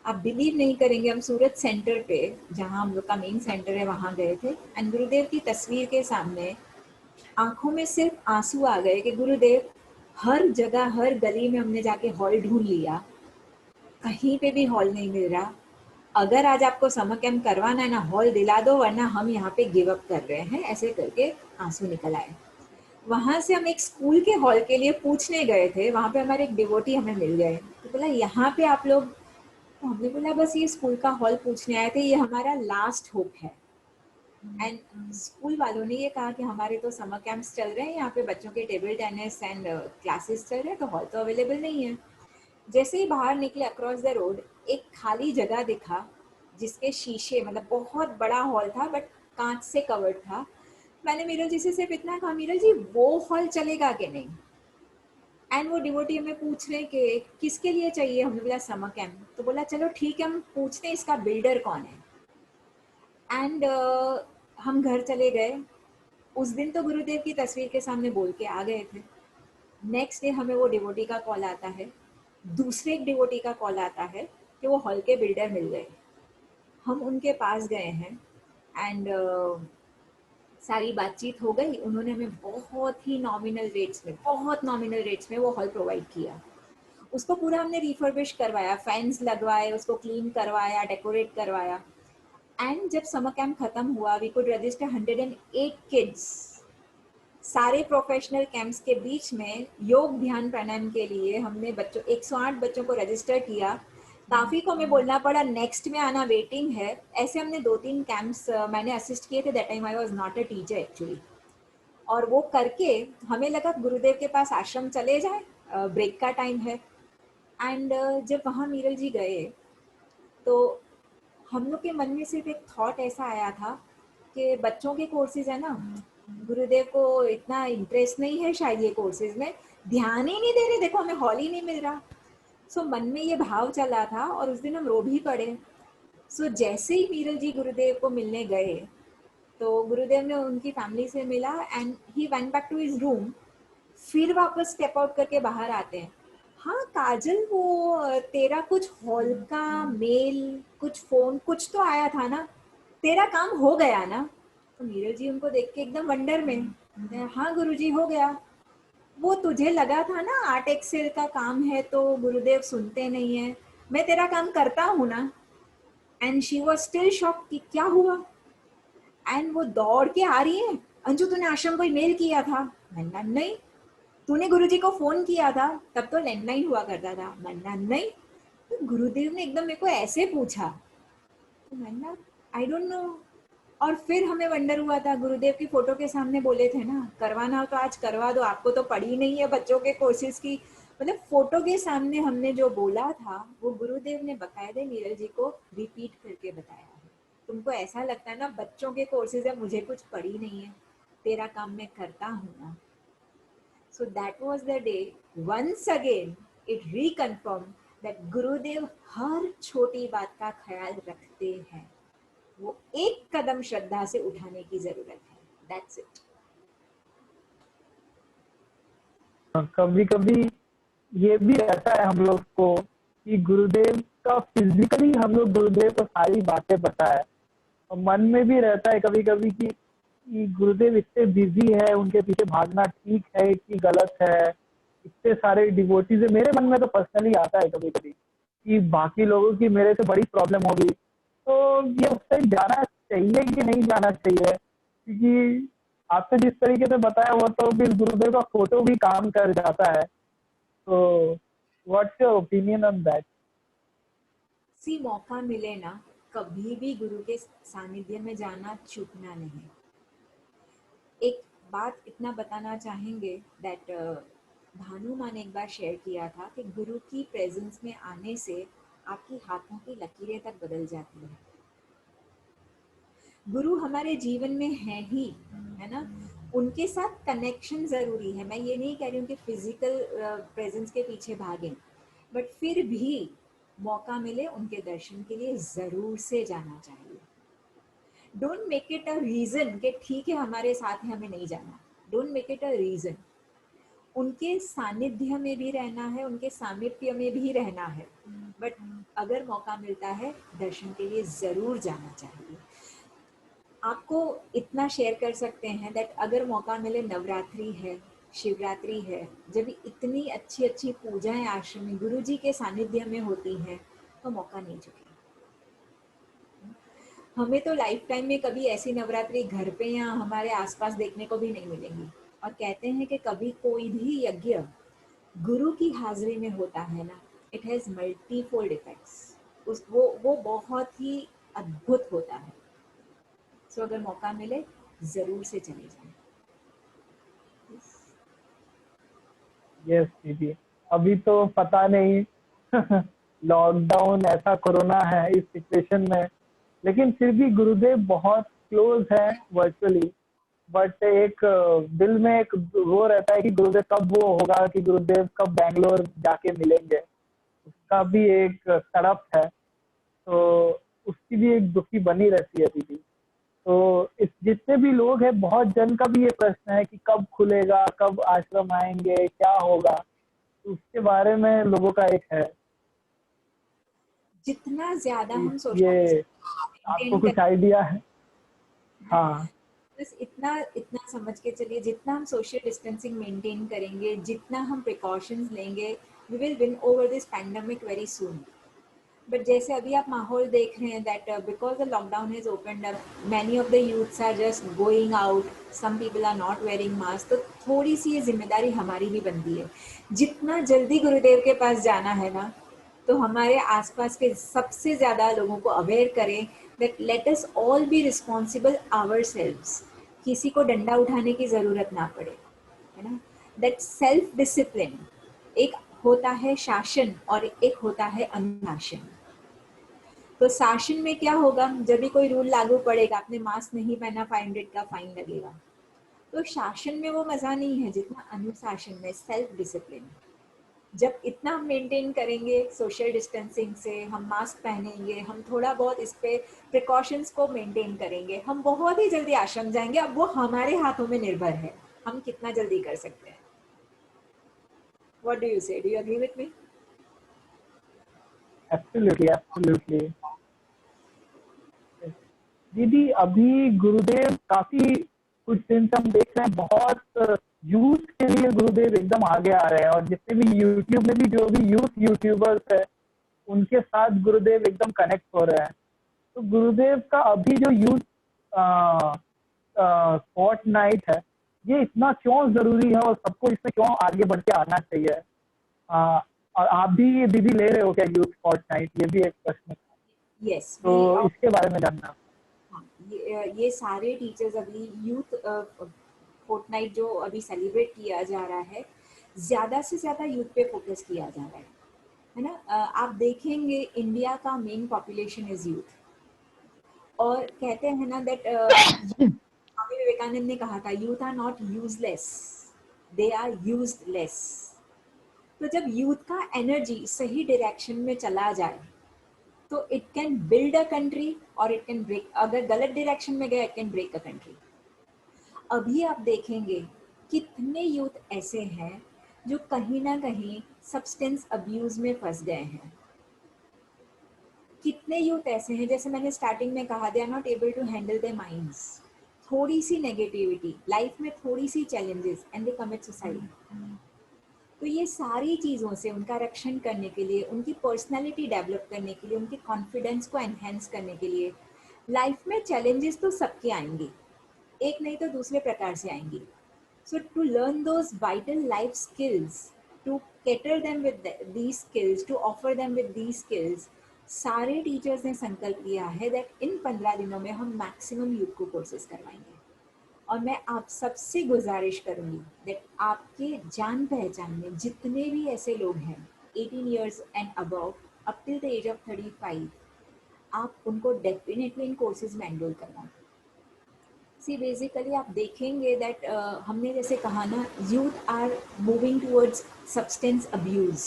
आप बिलीव नहीं करेंगे, हम सूरत सेंटर पे जहाँ हम लोग का मेन सेंटर है वहाँ गए थे, एंड गुरुदेव की तस्वीर के सामने आंखों में सिर्फ आंसू आ गए कि गुरुदेव हर जगह हर गली में हमने जाके हॉल ढूंढ लिया, कहीं पे भी हॉल नहीं मिल रहा, अगर आज आपको समर कैंप करवाना है ना हॉल दिला दो, वरना हम यहाँ पे गिव अप कर रहे हैं। ऐसे करके आंसू निकल आए। वहां से हम एक स्कूल के हॉल के लिए पूछने गए थे, वहां पे हमारे एक डिवोटी हमें मिल गए, तो बोला यहाँ पे आप लोग, तो हमने बोला बस ये स्कूल का हॉल पूछने आए थे, ये हमारा लास्ट होप है। एंड स्कूल वालों ने ये कहा कि हमारे तो समर कैंप्स चल रहे हैं, यहाँ पे बच्चों के टेबल टेनिस एंड क्लासेस चल रहे हैं, तो हॉल तो अवेलेबल नहीं है। जैसे ही बाहर निकले अक्रॉस द रोड एक खाली जगह दिखा जिसके शीशे, मतलब बहुत बड़ा हॉल था बट कांच से कवर्ड था। मैंने मीरल जी से सिर्फ इतना कहा, मीरल जी वो हॉल चलेगा कि नहीं? एंड वो डिवोटी हमें पूछ रहे कि किसके लिए चाहिए, हमने बोला समर कैंप। तो बोला चलो ठीक है, हम पूछते हैं इसका बिल्डर कौन है। एंड हम घर चले गए। उस दिन तो गुरुदेव की तस्वीर के सामने बोल के आ गए थे। नेक्स्ट डे हमें वो डिवोटी का कॉल आता है, दूसरे एक डिवोटी का कॉल आता है कि वो हॉल के बिल्डर मिल गए। हम उनके पास गए हैं एंड सारी बातचीत हो गई, उन्होंने हमें बहुत नॉमिनल रेट्स में वो हॉल प्रोवाइड किया। उसको पूरा हमने रिफर्बिश करवाया, फैंस लगवाए, उसको क्लीन करवाया, डेकोरेट करवाया। एंड जब समर कैंप खत्म हुआ, वी कुड रजिस्टर 108 किड्स। सारे प्रोफेशनल कैंप्स के बीच में योग ध्यान प्राणायाम के लिए हमने 108 बच्चों को रजिस्टर किया। काफ़ी को हमें बोलना पड़ा नेक्स्ट में आना, वेटिंग है। ऐसे हमने 2-3 कैंप्स मैंने असिस्ट किए थे। That time I was not a teacher actually. और वो करके हमें लगा गुरुदेव के पास आश्रम चले जाए, ब्रेक का टाइम है। एंड जब वहाँ मीरल जी गए तो हम लोग के मन में सिर्फ एक थॉट ऐसा आया था कि बच्चों के कोर्सेज है ना, गुरुदेव को इतना इंटरेस्ट नहीं है शायद ये कोर्सेज में, ध्यान ही नहीं दे रहे, देखो हमें हॉल ही नहीं मिल रहा। सो मन में ये भाव चला था और उस दिन हम रो भी पड़े। सो जैसे ही मीरल जी गुरुदेव को मिलने गए तो गुरुदेव ने उनकी फैमिली से मिला and he went back to his room. फिर वापस स्टेप आउट करके बाहर आते हैं, हाँ काजल वो तेरा कुछ हॉल का मेल, कुछ फोन, कुछ तो आया था ना, तेरा काम हो गया ना? तो मीरल जी उनको देख के एकदम वंडर में, हाँ गुरुजी हो गया। वो तुझे लगा था ना 8 एक्सेल का काम है तो गुरुदेव सुनते नहीं है, मैं तेरा काम करता हूँ ना। And she was still shock कि क्या हुआ। एंड वो दौड़ के आ रही है, अंजू तूने आश्रम को ईमेल किया था? मैंने नहीं। तूने गुरुजी को फोन किया था? तब तो लैंडलाइन हुआ करता था। मैंने नहीं। तो गुरुदेव ने एकदम मेरे को ऐसे पूछा, तो मैंने आई डोंट नो। और फिर हमें वंडर हुआ था, गुरुदेव की फोटो के सामने बोले थे ना करवाना हो तो आज करवा दो, आपको तो पड़ी नहीं है बच्चों के कोर्सेज की। मतलब फोटो के सामने हमने जो बोला था वो गुरुदेव ने बकायदे मीरल जी को रिपीट करके बताया है। तुमको ऐसा लगता है ना बच्चों के कोर्सेज है, मुझे कुछ पड़ी नहीं है, तेरा काम मैं करता हूँ ना। So that was the day once again it reconfirmed that गुरुदेव हर छोटी बात का ख्याल रखते हैं। वो एक कदम श्रद्धा से उठाने की जरूरत है। That's it. कभी कभी ये भी रहता है हम लोग को कि गुरुदेव का फिजिकली हम लोग गुरुदेव को सारी बातें पता है, और मन में भी रहता है कभी कभी कि गुरुदेव इतने बिजी है, उनके पीछे भागना ठीक है कि गलत है, इतने सारे डिवोटीज है। मेरे मन में तो पर्सनली आता है कभी कभी कि बाकी लोगों की मेरे से बड़ी प्रॉब्लम होगी, तो ये उससे जाना चाहिए कि नहीं जाना चाहिए? क्योंकि आपने जिस तरीके से बताया वो तो फिर गुरुदेव का फोटो भी काम कर जाता है। तो what's your opinion on that? See मौका मिले ना कभी भी गुरु के सानिध्य में जाना चूकना नहीं। एक बात इतना बताना चाहेंगे दैट भानु माँ ने एक बार शेयर किया था कि गुरु की प्रेजेंस में आने से आपकी हाथों की लकीरें तक बदल जाती है। गुरु हमारे जीवन में है ही, है ना, उनके साथ कनेक्शन जरूरी है। मैं ये नहीं कह रही हूँ कि फिजिकल प्रेजेंस के पीछे भागें, बट फिर भी मौका मिले उनके दर्शन के लिए जरूर से जाना चाहिए। Don't make it a reason कि ठीक है हमारे साथ है हमें नहीं जाना। Don't make it a reason. उनके सानिध्य में भी रहना है, उनके सामिप्य में भी रहना है, बट अगर मौका मिलता है दर्शन के लिए जरूर जाना चाहिए। आपको इतना शेयर कर सकते हैं दैट अगर मौका मिले, नवरात्रि है, शिवरात्रि है, जब इतनी अच्छी अच्छी पूजाएं आश्रम में गुरु जी के सानिध्य में होती हैं तो मौका नहीं चुके। हमें तो लाइफ टाइम में कभी ऐसी नवरात्रि घर पे या हमारे आसपास देखने को भी नहीं मिलेंगी। और कहते हैं कि कभी कोई भी यज्ञ गुरु की हाजिरी में होता है ना, इट हैज मल्टीफोल्ड इफेक्ट्स। वो बहुत ही अद्भुत होता है। सो अगर मौका मिले जरूर से चले जाएं। यस दीदी, अभी तो पता नहीं लॉकडाउन ऐसा कोरोना है इस सिचुएशन में, लेकिन फिर भी गुरुदेव बहुत क्लोज है वर्चुअली। बट एक दिल में एक वो रहता है कि गुरुदेव कब वो होगा, कि गुरुदेव कब बैंगलोर जाके मिलेंगे, उसका भी एक तड़प है। तो उसकी भी एक दुखी बनी रहती है दीदी। तो इस जितने भी लोग हैं, बहुत जन का भी ये प्रश्न है कि कब खुलेगा, कब आश्रम आएंगे, क्या होगा, तो उसके बारे में लोगों का एक है। जितना ज्यादा हम ये सोशल आपको कुछ आइडिया है? हाँ बस इतना इतना समझ के चलिए, जितना हम सोशल डिस्टेंसिंग मेंटेन करेंगे, जितना हम प्रिकॉशंस लेंगे, we will win over this pandemic very soon. But जैसे अभी आप माहौल देख रहे हैं that because the lockdown has opened up, many of the youths are just going out, some people are not wearing mask. तो थोड़ी सी ये जिम्मेदारी हमारी भी बनती है, जितना जल्दी गुरुदेव के पास जाना है ना, तो हमारे आसपास के सबसे ज़्यादा लोगों को अवेयर करें that let us all be responsible ourselves. किसी को डंडा उठाने की ज़रूरत ना पड़े, है ना। दैट सेल्फ डिसिप्लिन, एक होता है शासन और एक होता है अनुशासन। तो शासन में क्या होगा, जब भी कोई रूल लागू पड़ेगा, आपने मास्क नहीं पहना 500 का फाइन लगेगा। तो शासन में वो मजा नहीं है जितना अनुशासन में, सेल्फ डिसिप्लिन। जब इतना हम मेंटेन करेंगे सोशल डिस्टेंसिंग से, हम मास्क पहनेंगे, हम थोड़ा बहुत इस पे प्रिकॉशंस को मेंटेन करेंगे, हम बहुत ही जल्दी आश्रम जाएंगे। अब वो हमारे हाथों में निर्भर है, हम कितना जल्दी कर सकते हैं। What do you say? Do you agree with me? Absolutely. दीदी अभी गुरुदेव काफी कुछ दिन से हम देख रहे हैं, बहुत यूथ के लिए गुरुदेव एकदम आगे आ रहे हैं, और जितने भी यूट्यूब में भी जो भी यूथ यूट्यूबर्स है उनके साथ गुरुदेव एकदम कनेक्ट हो रहे हैं। तो गुरुदेव का अभी जो यूथ फोर्टनाइट है, ये इतना क्यों जरूरी है और सबको इसमें क्यों आगे बढ़ के आना चाहिए? और आप भी दीदी ले रहे हो क्या यूथ फोर्टनाइट? ये भी एक प्रश्न है। Yes. तो इसके बारे में जानना। ये सारे टीचर्स अभी यूथ फोर्टनाइट जो अभी सेलिब्रेट किया जा रहा है, ज़्यादा से ज़्यादा यूथ पे फोकस किया जा रहा है ना। आप देखेंगे इंडिया का मेन पॉपुलेशन इज यूथ, और कहते हैं ना दैट स्वामी विवेकानंद ने कहा था youth are not useless, they are used less. तो जब यूथ का एनर्जी सही डायरेक्शन में चला जाए तो it can build a country और इट कैन ब्रेक, अगर गलत डायरेक्शन में गया it can break a country. अभी आप देखेंगे कितने यूथ ऐसे हैं जो कहीं ना कहीं सब्सटेंस अब्यूज में फंस गए हैं। कितने यूथ ऐसे हैं, जैसे मैंने स्टार्टिंग में कहा, they are not able to handle their minds. थोड़ी सी नेगेटिविटी लाइफ में, थोड़ी सी challenges and they commit suicide. तो ये सारी चीज़ों से उनका रक्षण करने के लिए, उनकी पर्सनैलिटी डेवलप करने के लिए, उनके कॉन्फिडेंस को एनहेंस करने के लिए, लाइफ में चैलेंजेस तो सबके आएंगे, एक नहीं तो दूसरे प्रकार से आएंगी। So to learn those vital life skills, to cater them with these skills, to offer them with these skills, सारे टीचर्स ने संकल्प लिया है दैट इन 15 दिनों में हम मैक्सिमम यूथ को कोर्सेज करवाएंगे। और मैं आप सबसे गुजारिश करूंगी दैट आपके जान पहचान में जितने भी ऐसे लोग हैं 18 years and above up till the age of 35, आप उनको डेफिनेटली इन कोर्सेज में एनरोल करवाएं। सी बेसिकली आप देखेंगे दैट हमने जैसे कहा ना, youth are moving towards substance abuse,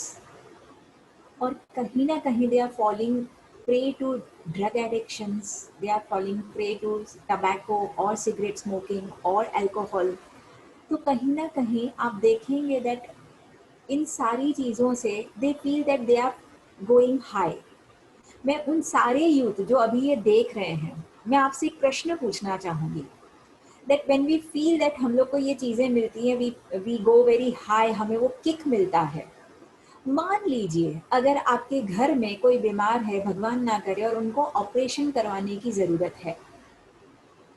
और कहीं ना कहीं they are falling prey to drug addictions, they are falling prey to tobacco or cigarette smoking or alcohol। तो कहीं ना कहीं आप देखेंगे that इन सारी चीज़ों से they feel that they are going high। मैं उन सारे यूथ जो अभी ये देख रहे हैं, मैं आपसे एक प्रश्न पूछना चाहूँगी that when we feel that हम लोग को ये चीज़ें मिलती हैं, we go very high, हमें वो किक मिलता है। मान लीजिए अगर आपके घर में कोई बीमार है, भगवान ना करे, और उनको ऑपरेशन करवाने की ज़रूरत है,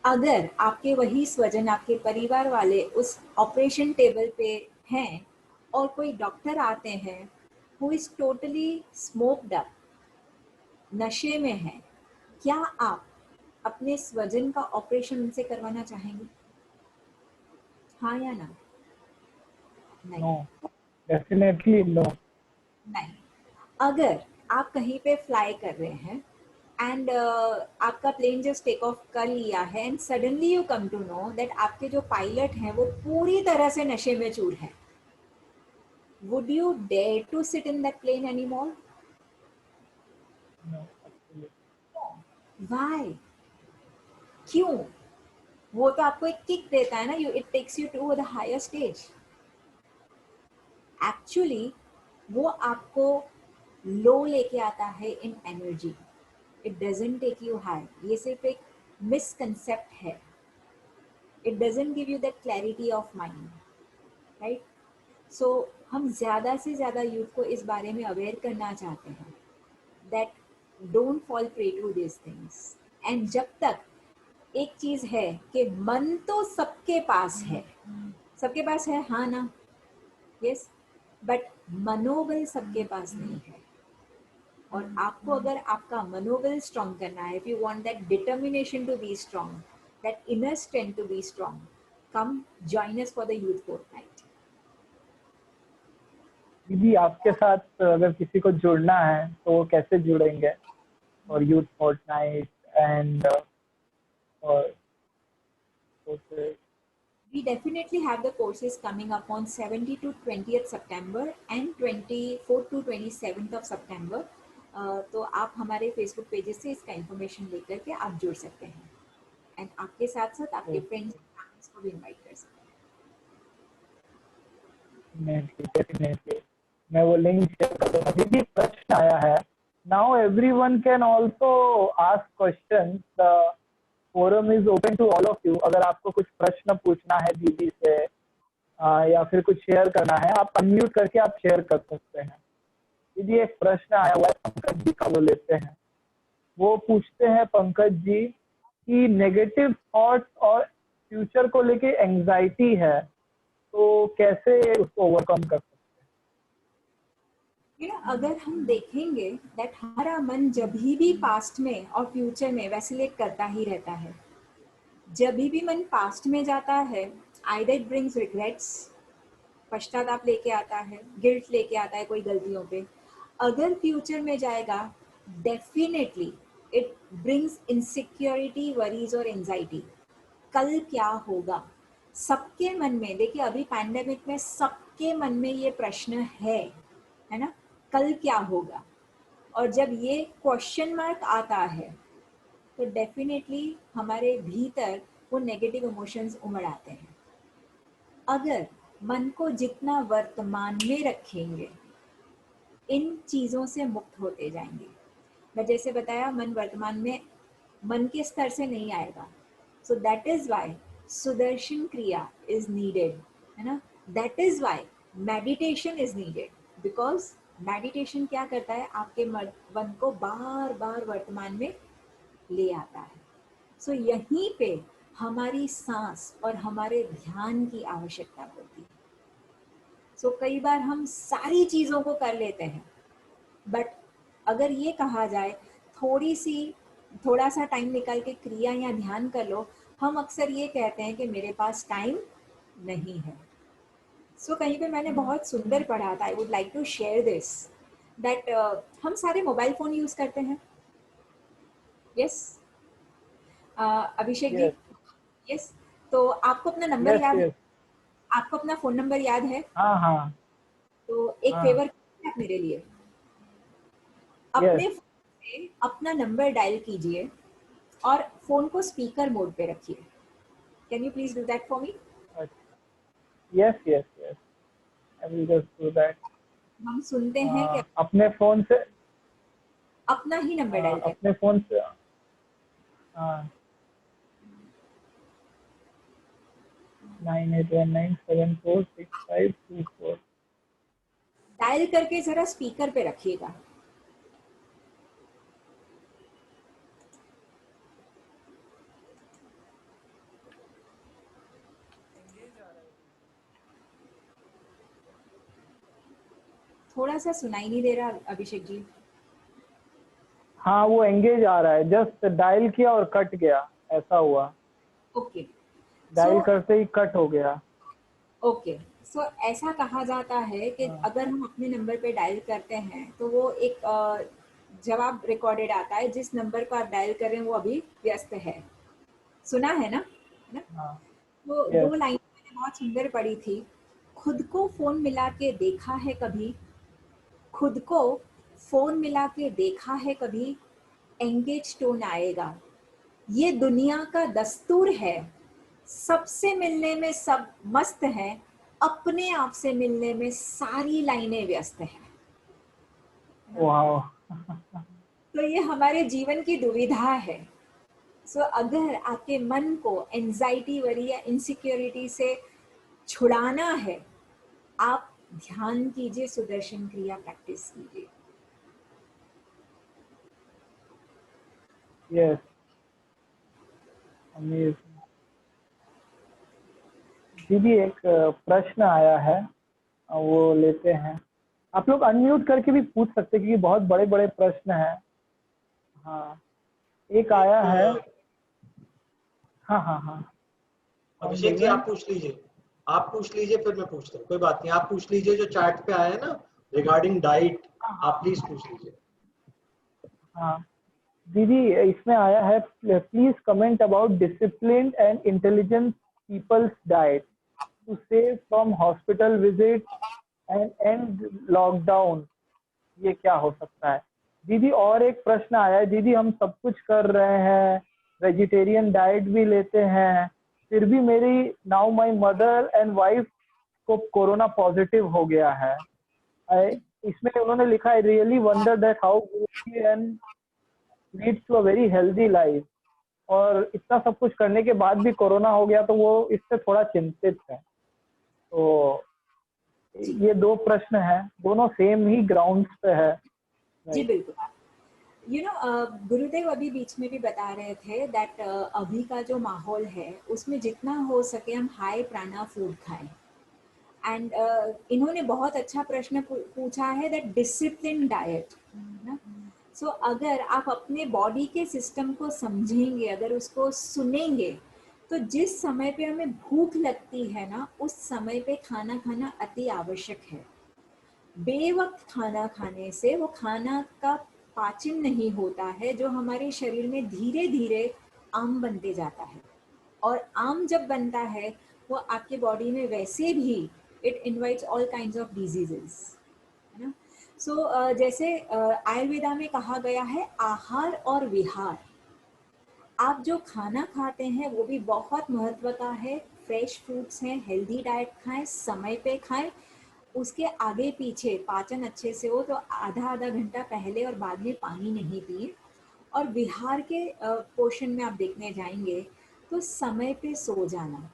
अगर आपके वही स्वजन, आपके परिवार वाले उस ऑपरेशन टेबल पे हैं और कोई डॉक्टर आते हैं who is totally smoked up, नशे में है, क्या आप अपने स्वजन का ऑपरेशन उनसे करवाना चाहेंगे? हाँ या ना? नहीं, डेफिनेटली नो। नहीं। अगर आप कहीं पे फ्लाई कर रहे हैं एंड आपका प्लेन जस्ट टेक ऑफ कर लिया है and suddenly you come to know that आपके जो पायलट हैं वो पूरी तरह से नशे में चूर हैं, would you dare to sit in that plane anymore? Why? क्यों? वो तो आपको एक किक देता है ना, it takes you to the higher stage. Actually वो आपको लो लेके आता है in energy, it doesn't take you high. ये सिर्फ एक मिसकंसेप्ट है। It doesn't give you that clarity of mind, right? So हम ज़्यादा से ज़्यादा यूथ को इस बारे में अवेयर करना चाहते हैं that don't fall prey to these things. And जब तक एक चीज़ है कि मन तो सबके पास है, सबके पास है, हाँ ना, यस, बट मनोबल सबके पास नहीं है. और आपको अगर आपका मनोबल स्ट्रॉन्ग करना है, if you want that determination to be strong, that inner strength to be strong, come join us for the youth fortnight. दीदी आपके साथ अगर किसी को जुड़ना है तो वो कैसे जुड़ेंगे और यूथ फोर्टनाइट एंड और We definitely have the courses coming up on 17th to 20th September and 24th to 27th of September. तो आप हमारे फेसबुक पेजेस से इसका इंफॉर्मेशन लेकर के आप जुड़ सकते हैं एंड आपके साथ साथ आपके फ्रेंड्स को भी इनवाइट कर सकते हैं. डेफिनेटली मैं वो लिंक शेयर कर दूंगा. दीदी प्रश्न आया है. Now everyone can also ask questions. The forum is open to all of you. अगर आपको कुछ प्रश्न पूछना है दीदी से या फिर कुछ शेयर करना है, आप अनम्यूट करके आप शेयर कर सकते हैं. दीदी एक प्रश्न आया हुआ है पंकज जी का, वो लेते हैं. वो पूछते हैं पंकज जी कि नेगेटिव थॉट्स और फ्यूचर को लेके एंजाइटी है तो कैसे उसको ओवरकम कर सकते हैं. अगर हम देखेंगे दैट हमारा मन जब भी पास्ट में और फ्यूचर में वैसिलेट करता ही रहता है. जब भी मन पास्ट में जाता है, आइदर इट ब्रिंग्स रिग्रेट्स, पश्चाताप लेके आता है, गिल्ट लेके आता है कोई गलतियों पे. अगर फ्यूचर में जाएगा, definitely it brings insecurity, worries और एंजाइटी. कल क्या होगा सबके मन में. देखिए अभी पैंडेमिक में सबके मन में ये प्रश्न है ना, कल क्या होगा. और जब ये क्वेश्चन मार्क आता है तो डेफिनेटली हमारे भीतर वो नेगेटिव इमोशंस उमड़ आते हैं. अगर मन को जितना वर्तमान में रखेंगे, इन चीज़ों से मुक्त होते जाएंगे. मैं जैसे बताया, मन वर्तमान में मन के स्तर से नहीं आएगा. So that is why Sudarshan Kriya is needed, है ना. That is why meditation is needed, because meditation क्या करता है, आपके मन को बार बार वर्तमान में ले आता है. सो यहीं पे हमारी सांस और हमारे ध्यान की आवश्यकता पड़ती है. सो कई बार हम सारी चीज़ों को कर लेते हैं, बट अगर ये कहा जाए थोड़ा सा टाइम निकाल के क्रिया या ध्यान कर लो, हम अक्सर ये कहते हैं कि मेरे पास टाइम नहीं है. सो कहीं पे मैंने बहुत सुंदर पढ़ा था, I would like to share this, दैट हम सारे मोबाइल फ़ोन यूज़ करते हैं. Yes Abhishek ji, yes. तो आपको अपना नंबर याद है? आपको अपना फोन नंबर याद है? हाँ. तो एक फेवर कीजिए आप मेरे लिए, अपने फोन से अपना नंबर डायल कीजिए और फोन को स्पीकर मोड पे रखिए. Can you please do that for me? Yes. I will just do that. हम सुनते हैं कि अपने फोन से अपना ही नंबर डायल करें. अपने फोन से 9819746524 डायल करके जरा स्पीकर पे रखिएगा. थोड़ा सा सुनाई नहीं दे रहा अभिषेक जी. हाँ वो एंगेज आ रहा है. जस्ट डायल किया और कट गया, ऐसा हुआ. ओके. डायल करते ही कट हो गया. ओके. सो ऐसा कहा जाता है कि अगर हम अपने नंबर पे डायल करते हैं तो वो एक जवाब रिकॉर्डेड आता है, जिस नंबर को आप डायल कर रहे हैं वो अभी व्यस्त है. सुना है ना? वो दो लाइन मैंने बहुत सुंदर पढ़ी थी. खुद को फोन मिला के देखा है कभी, खुद को फोन मिला के देखा है कभी, एंगेज टोन आएगा. ये दुनिया का दस्तूर है, सबसे मिलने में सब मस्त है, अपने आप से मिलने में सारी लाइनें व्यस्त हैं. वाह. तो ये हमारे जीवन की दुविधा है. सो अगर आपके मन को एंजाइटी, वरी या इनसिक्योरिटी से छुड़ाना है, आप ध्यान कीजिए, सुदर्शन क्रिया प्रैक्टिस कीजिए। Yes, amazing. दीदी एक प्रश्न आया है, वो लेते हैं। आप लोग अनम्यूट करके भी पूछ सकते हैं क्योंकि बहुत बड़े बड़े प्रश्न हैं। हाँ, एक आया है। हाँ हाँ हाँ, अभिषेक जी आप पूछ लीजिए, आप पूछ लीजिए, फिर मैं पूछता हूँ। कोई बात नहीं, आप पूछ लीजिए जो चैट पे आया है ना रिगार्डिंग डाइट, आप प्लीज पूछ लीजिए। हाँ दीदी, इसमें आया है, please comment about disciplined and intelligent people's diet to save from hospital visit and and lockdown. ये क्या हो सकता है दीदी? और एक प्रश्न आया है, दीदी हम सब कुछ कर रहे हैं, वेजिटेरियन डाइट भी लेते हैं, फिर भी मेरी now my mother and wife को कोरोना पॉजिटिव हो गया है। इसमें उन्होंने लिखा है, really wonder that how and leads to a very healthy life. और इतना सब कुछ करने के बाद भी कोरोना हो गया, तो वो इससे थोड़ा चिंतित है। तो ये दो प्रश्न हैं, दोनों सेम ही ग्राउंड्स पे है। जी बिल्कुल। गुरुदेव अभी बीच में भी बता रहे थे दैट अभी का जो माहौल है उसमें जितना हो सके हम हाई प्राणा फूड खाएं। एंड इन्होंने बहुत अच्छा प्रश्न पूछा है, दैट डिसिप्लिन डाइट ना। सो अगर आप अपने बॉडी के सिस्टम को समझेंगे, अगर उसको सुनेंगे, तो जिस समय पे हमें भूख लगती है ना, उस समय पे खाना खाना अति आवश्यक है। बेवक्त खाना खाने से वो खाना का पाचन नहीं होता है, जो हमारे शरीर में धीरे धीरे आम बनते जाता है। और आम जब बनता है वो आपके बॉडी में वैसे भी it invites all kinds of diseases, है ना। सो जैसे आयुर्वेदा में कहा गया है, आहार और विहार। आप जो खाना खाते हैं वो भी बहुत महत्व का है। फ्रेश फ्रूट्स हैं, हेल्दी डाइट खाएं, समय पे खाएं। उसके आगे पीछे पाचन अच्छे से हो तो आधा आधा घंटा पहले और बाद में पानी नहीं पिए। और विहार के पोर्शन में आप देखने जाएंगे तो समय पे सो जाना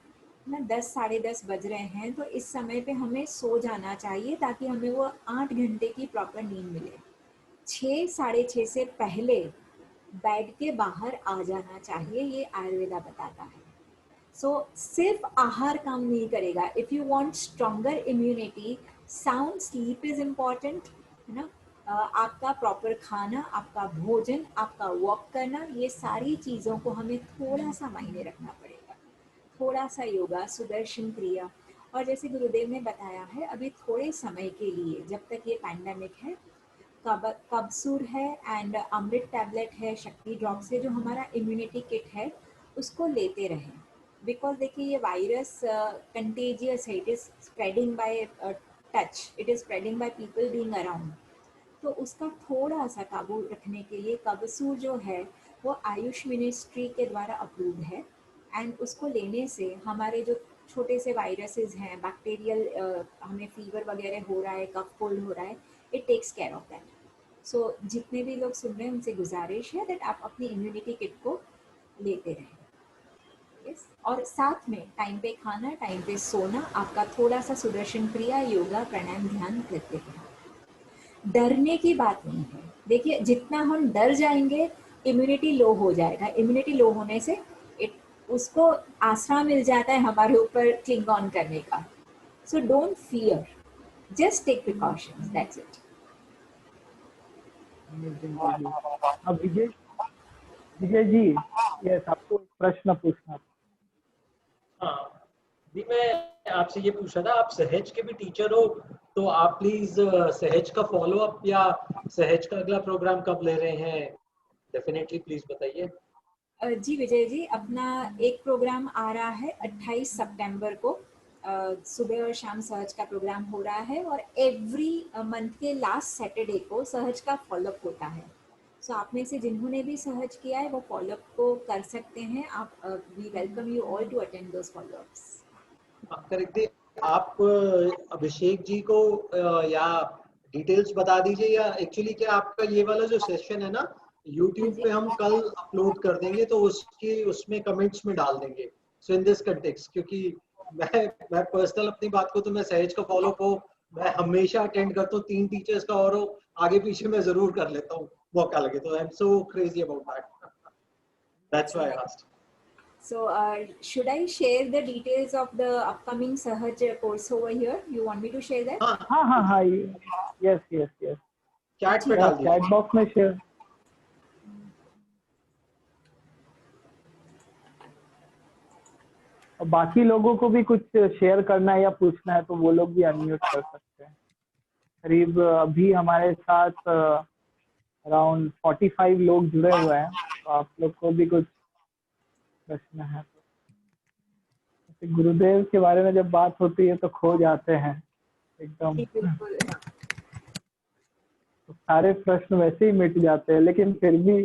ना। 10 साढ़े 10 बज रहे हैं तो इस समय पे हमें सो जाना चाहिए, ताकि हमें वो 8 घंटे की प्रॉपर नींद मिले। 6 साढ़े 6 से पहले बेड के बाहर आ जाना चाहिए, ये आयुर्वेदा बताता है। सो सिर्फ आहार काम नहीं करेगा। If you want stronger immunity, sound sleep is important, है ना। आपका प्रॉपर खाना, आपका भोजन, आपका वॉक करना, ये सारी चीज़ों को हमें थोड़ा सा मायने रखना पड़ेगा। थोड़ा सा योगा, सुदर्शन क्रिया। और जैसे गुरुदेव ने बताया है, अभी थोड़े समय के लिए, जब तक ये पैंडेमिक है, कबसूर है एंड अमृत टैबलेट है, शक्ति ड्रॉप से जो हमारा इम्यूनिटी किट है उसको लेते रहें। बिकॉज देखिए ये वायरस कंटेजियस है, it is spreading by touch, it is spreading by people being around. तो उसका थोड़ा सा काबू रखने के लिए कबसूर जो है वो आयुष मिनिस्ट्री के द्वारा अप्रूव्ड है। एंड उसको लेने से हमारे जो छोटे से वायरसेस हैं, बैक्टीरियल, हमें फीवर वगैरह हो रहा है, कफ कोल्ड हो रहा है, it takes care of that. So जितने भी लोग सुन रहे हैं उनसे गुजारिश है दैट आप अपनी इम्यूनिटी किट को लेते रहें। yes? और साथ में टाइम पे खाना, टाइम पे सोना, आपका थोड़ा सा सुदर्शन क्रिया, योगा, प्राणायाम, ध्यान करते हैं। डरने की बात नहीं है। देखिए जितना हम डर जाएंगे इम्यूनिटी लो हो जाएगा। इम्यूनिटी लो होने से उसको आसरा मिल जाता है हमारे ऊपर क्लिंग ऑन करने का। So don't fear, just take precautions, that's it. अब विजय जी, यस, आपको एक प्रश्न पूछना था। हाँ जी, मैं आपसे ये पूछ रहा था, आप सहज के भी टीचर हो, तो आप प्लीज सहज का फॉलो अप या सहज का अगला प्रोग्राम कब ले रहे हैं, डेफिनेटली प्लीज बताइए। जी विजय जी, अपना एक प्रोग्राम आ रहा है 28 सितंबर को। सुबह और शाम सहज का प्रोग्राम हो रहा है, और एवरी मंथ के लास्ट सैटरडे को सहज का फॉलोअप होता है। सो आप में से जिन्होंने भी सहज किया है वो फॉलोअप को कर सकते हैं। आप we welcome you all to attend those followups. Correct, आप अभिषेक जी को या डिटेल्स बता दीजिए, या एक्चुअली क्या आपका ये वाला जो सेशन है ना, YouTube पे हम कल अपलोड कर देंगे, तो उसमें कमेंट्स में डाल देंगे। सो इन दिस कंटेक्स्ट, क्योंकि मैं पर्सनल अपनी बात को, तो मैं सहज का फॉलो को मैं हमेशा अटेंड करता हूँ, 3 टीचर्स का और आगे पीछे मैं जरूर कर लेता हूँ मौका लगे तो। I am so crazy about that, that's why I asked. So should I share the details of the upcoming Sahaj course over here? You want me to share that? हाँ, yes, चैट पे डाल दिया, chat box में share. और बाकी लोगों को भी कुछ शेयर करना है या पूछना है तो वो लोग भी अनम्यूट कर सकते हैं। करीब अभी हमारे साथ अराउंड 45 लोग जुड़े हुए हैं, तो आप लोग को भी कुछ प्रश्न है तो। गुरुदेव के बारे में जब बात होती है तो खो जाते हैं एकदम, तो सारे प्रश्न वैसे ही मिट जाते हैं, लेकिन फिर भी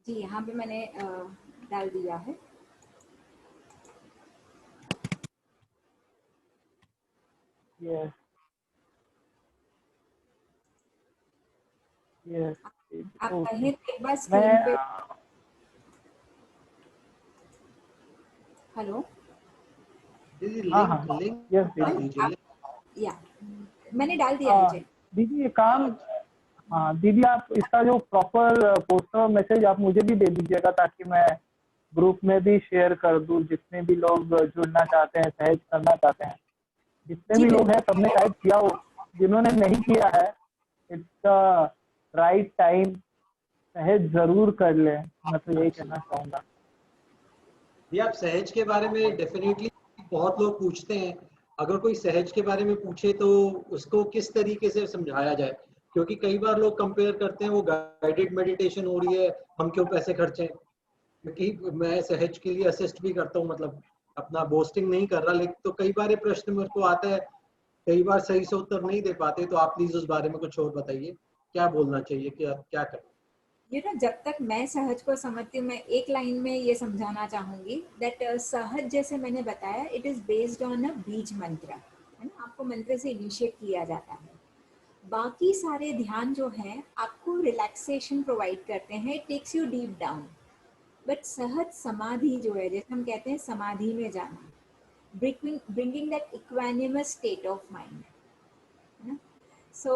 जी यहाँ पे मैंने डाल दिया है। यस आप कहें तो एक बार स्क्रीन पे। हेलो, या मैंने डाल दिया नीचे। दीदी ये काम, हाँ दीदी आप इसका जो प्रॉपर पोस्टर मैसेज आप मुझे भी दे दीजिएगा, ताकि मैं ग्रुप में भी शेयर कर दूं। जितने भी लोग जुड़ना चाहते हैं, सहज करना चाहते हैं, जितने भी लोग हैं सबने शायद किया हो, जिन्होंने नहीं किया है इट्स राइट टाइम, सहज जरूर कर ले। मैं तो यही कहना चाहूंगा। ये आप सहज के बारे में डेफिनेटली बहुत लोग पूछते हैं, अगर कोई सहज के बारे में पूछे तो उसको किस तरीके से समझाया जाए, क्योंकि कई बार लोग कंपेयर करते हैं वो गाइडेड मेडिटेशन हो रही है, हम क्यों पैसे खर्चें। क्योंकि मैं सहज के लिए असिस्ट भी करता हूँ, मतलब अपना बोस्टिंग नहीं कर रहा, लेकिन तो कई बार ये प्रश्न मेरे को आता है, कई बार सही से उत्तर नहीं दे पाते, तो आप प्लीज उस बारे में कुछ और बताइए, क्या बोलना चाहिए, क्या करें। ये ना, जब तक मैं सहज को समझती हूँ, मैं एक लाइन में ये समझाना चाहूंगी दैट सहज, जैसे मैंने बताया, it is based on a बीज मंत्र, है ना। आपको मंत्र से इनिशिएट किया जाता है। बाकी सारे ध्यान जो हैं आपको रिलैक्सेशन प्रोवाइड करते हैं, it takes you deep down. But Sahaj Samadhi जो है, जैसे हम कहते हैं समाधि में जाना, bringing that equanimous state of mind, है ना। सो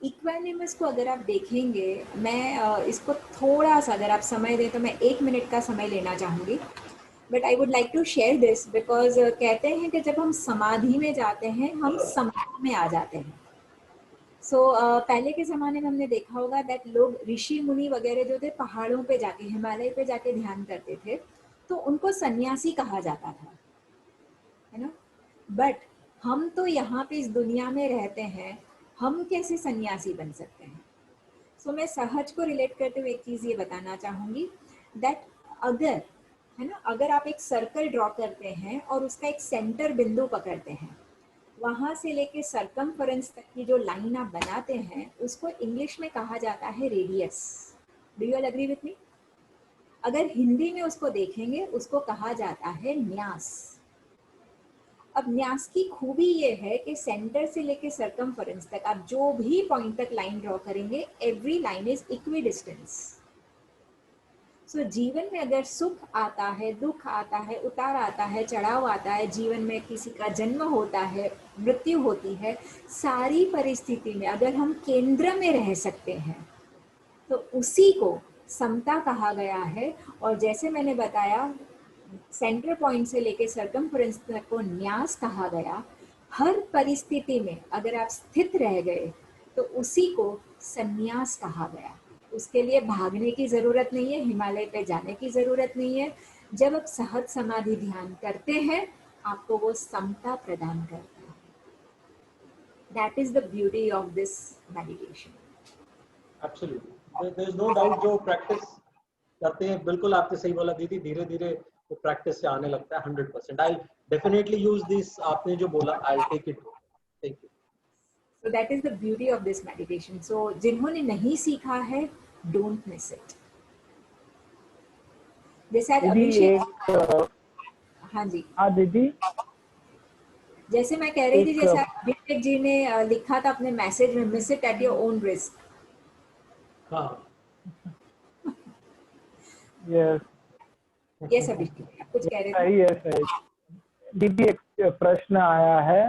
इक्वानिमस को अगर आप देखेंगे, मैं इसको थोड़ा सा, अगर आप समय दें तो मैं 1 मिनट का समय लेना चाहूँगी। But I would like to share this because कहते हैं कि जब हम समाधि में जाते हैं, हम समाधि में आ जाते हैं। सो पहले के ज़माने में हमने देखा होगा दैट लोग, ऋषि मुनि वगैरह जो थे, पहाड़ों पे जाके, हिमालय पे जाके ध्यान करते थे, तो उनको सन्यासी कहा जाता था, है ना। बट हम तो यहाँ पे इस दुनिया में रहते हैं, हम कैसे सन्यासी बन सकते हैं। सो मैं सहज को रिलेट करते हुए एक चीज़ ये बताना चाहूँगी दैट अगर, है ना, अगर आप एक सर्कल ड्रॉ करते हैं और उसका एक सेंटर बिंदु पकड़ते हैं, वहाँ से लेके सरकमफरेंस तक की जो लाइन आप बनाते हैं, उसको इंग्लिश में कहा जाता है radius. Do you all agree with me? अगर हिंदी में उसको देखेंगे, उसको कहा जाता है न्यास। अब न्यास की खूबी ये है कि सेंटर से लेके सरकमफरेंस तक आप जो भी पॉइंट तक लाइन ड्रॉ करेंगे, every line is equidistance. So जीवन में अगर सुख आता है, दुख आता है, उतार आता है, चढ़ाव आता है, जीवन में किसी का जन्म होता है, मृत्यु होती है, सारी परिस्थिति में अगर हम केंद्र में रह सकते हैं तो उसी को समता कहा गया है। और जैसे मैंने बताया, सेंटर पॉइंट से लेके सरकमफरेंस तक को न्यास कहा गया। हर परिस्थिति में अगर आप स्थित रह गए तो उसी को संन्यास कहा गया। उसके लिए भागने की जरूरत नहीं है, हिमालय पे जाने की जरूरत नहीं है। जब आप सहज समाधि ध्यान करते हैं, आपको वो समता प्रदान करता है। That is the beauty of this meditation. Absolutely, there is no doubt, जो प्रैक्टिस करते हैं, बिल्कुल आपने सही बोला दीदी, धीरे धीरे वो प्रैक्टिस से आने लगता है 100%। आई डेफिनेटली यूज दिस, आपने जो बोला, I take it. Thank you. So that is the beauty of this meditation. So जिन्होंने नहीं सीखा है, don't miss it. जैसे आज अभिषेक, हाँ जी, हाँ दीदी, जैसे मैं कह रही थी, जैसे अभिषेक जी ने लिखा था अपने मैसेज में, miss it at your own risk. हाँ यस, यस अभिषेक, आप कुछ कह रहे थे? सही है, सही। दीदी एक प्रश्न आया है।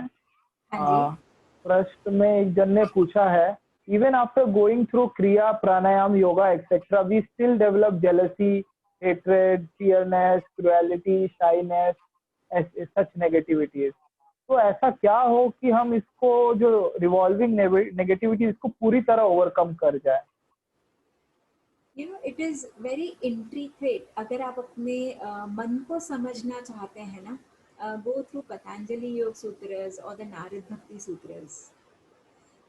हाँ जी। प्रश्न में एक जन ने पूछा है, even after going through kriya, pranayama, yoga etcetera, we still develop jealousy, hatred, fearness, cruelty, shyness, such negativities. तो ऐसा क्या हो कि हम इसको, जो रिवॉल्विंग नेगेटिविटी, इसको पूरी तरह ओवरकम कर जाए? You know, it is very intricate. अगर आप अपने मन को समझना चाहते हैं ना, go through Patanjali Yoga Sutras or the Narad Bhakti Sutras.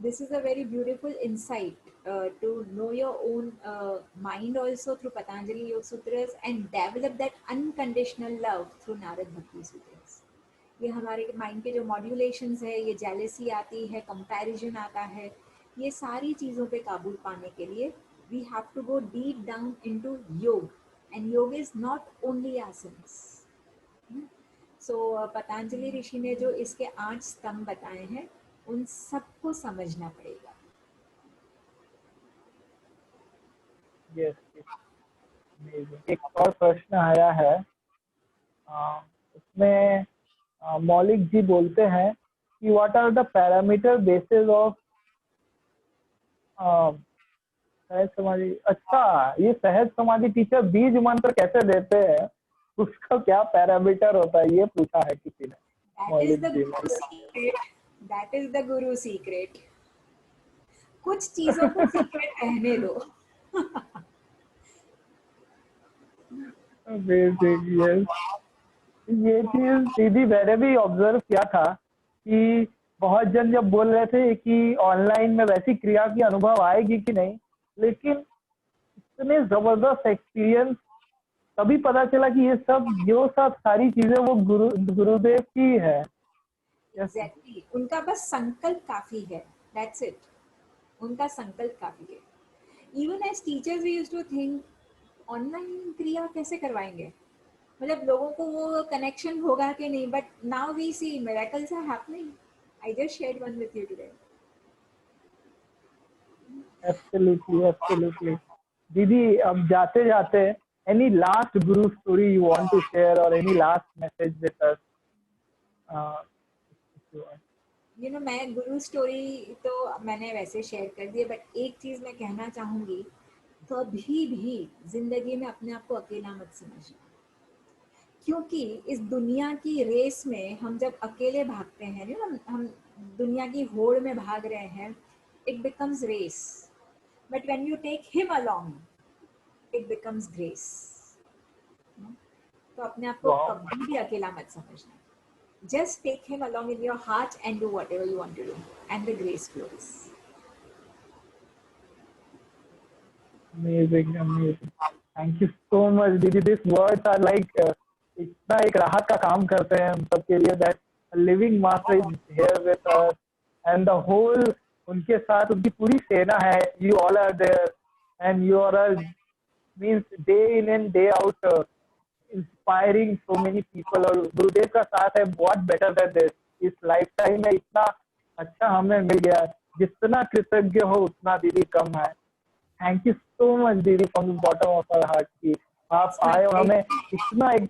This is a very beautiful insight to know your own mind also through Patanjali Yoga Sutras and develop that unconditional love through Narad Bhakti Sutras. ये हमारे mind के जो मॉड्यूलेशंस है, ये jealousy आती है, comparison आता है, ये सारी चीज़ों पे काबू पाने के लिए we have to go deep down into yoga, and yoga is not only asanas. So Patanjali ऋषि ने जो इसके 8 स्तंभ बताए हैं, उन सबको समझना पड़ेगा। यस, एक और प्रश्न आया है, उसमें मौलिक जी बोलते हैं कि what are the parameter basis of Sahaj Samadhi. अच्छा, ये सहज समाधि टीचर बीज मंत्र कैसे देते हैं, उसका क्या पैरामीटर होता है, ये पूछा है किसी ने। That is the guru secret. कुछ चीजों को सीक्रेट रहने दो। ये चीज दीदी मैंने भी ऑब्जर्व किया था कि बहुत जन जब बोल रहे थे कि ऑनलाइन में वैसी क्रिया की अनुभव आएगी कि नहीं, लेकिन इतने जबरदस्त एक्सपीरियंस तभी पता चला कि ये सब सारी चीजें वो गुरुदेव की है। Exactly. उनका बस संकल्प काफी है, that's it. उनका संकल्प काफी है। Even as teachers we used to think online क्रिया कैसे करवाएंगे, मतलब लोगों को वो कनेक्शन होगा कि नहीं, but now we see miracles are happening. I just shared one with you today. Absolutely, absolutely. दीदी, अब जाते जाते any last guru story you want to share or any last message with us? You know, मैं guru story तो मैंने वैसे share कर दी है, बट एक चीज मैं कहना चाहूंगी, कभी भी जिंदगी में अपने आप को अकेला मत समझना, क्योंकि इस दुनिया की रेस में हम जब अकेले भागते हैं ना, हम दुनिया की होड़ में भाग रहे हैं, it becomes race, but when you take him along it becomes grace. तो अपने आप को कभी भी अकेला मत समझना, just take him along in your heart and do whatever you want to do and the grace flows. Amazing, amazing. Thank you so much, Didi. These words are like इतना एक राहत का काम करते हैं हम सब के लिए, that a living master is here with us and the whole, उनके साथ उनकी पूरी सेना है, you all are there and you are means day in and day out inspiring so many people, और गुरुदेव का साथ है, what better than this। इस लाइफ टाइम में इतना अच्छा हमें मिल गया, जितना कृतज्ञ हो उतना दीदी कम है। थैंक यू सो मच दीदी, from the bottom of our heart की आप आए और हमें इतना एक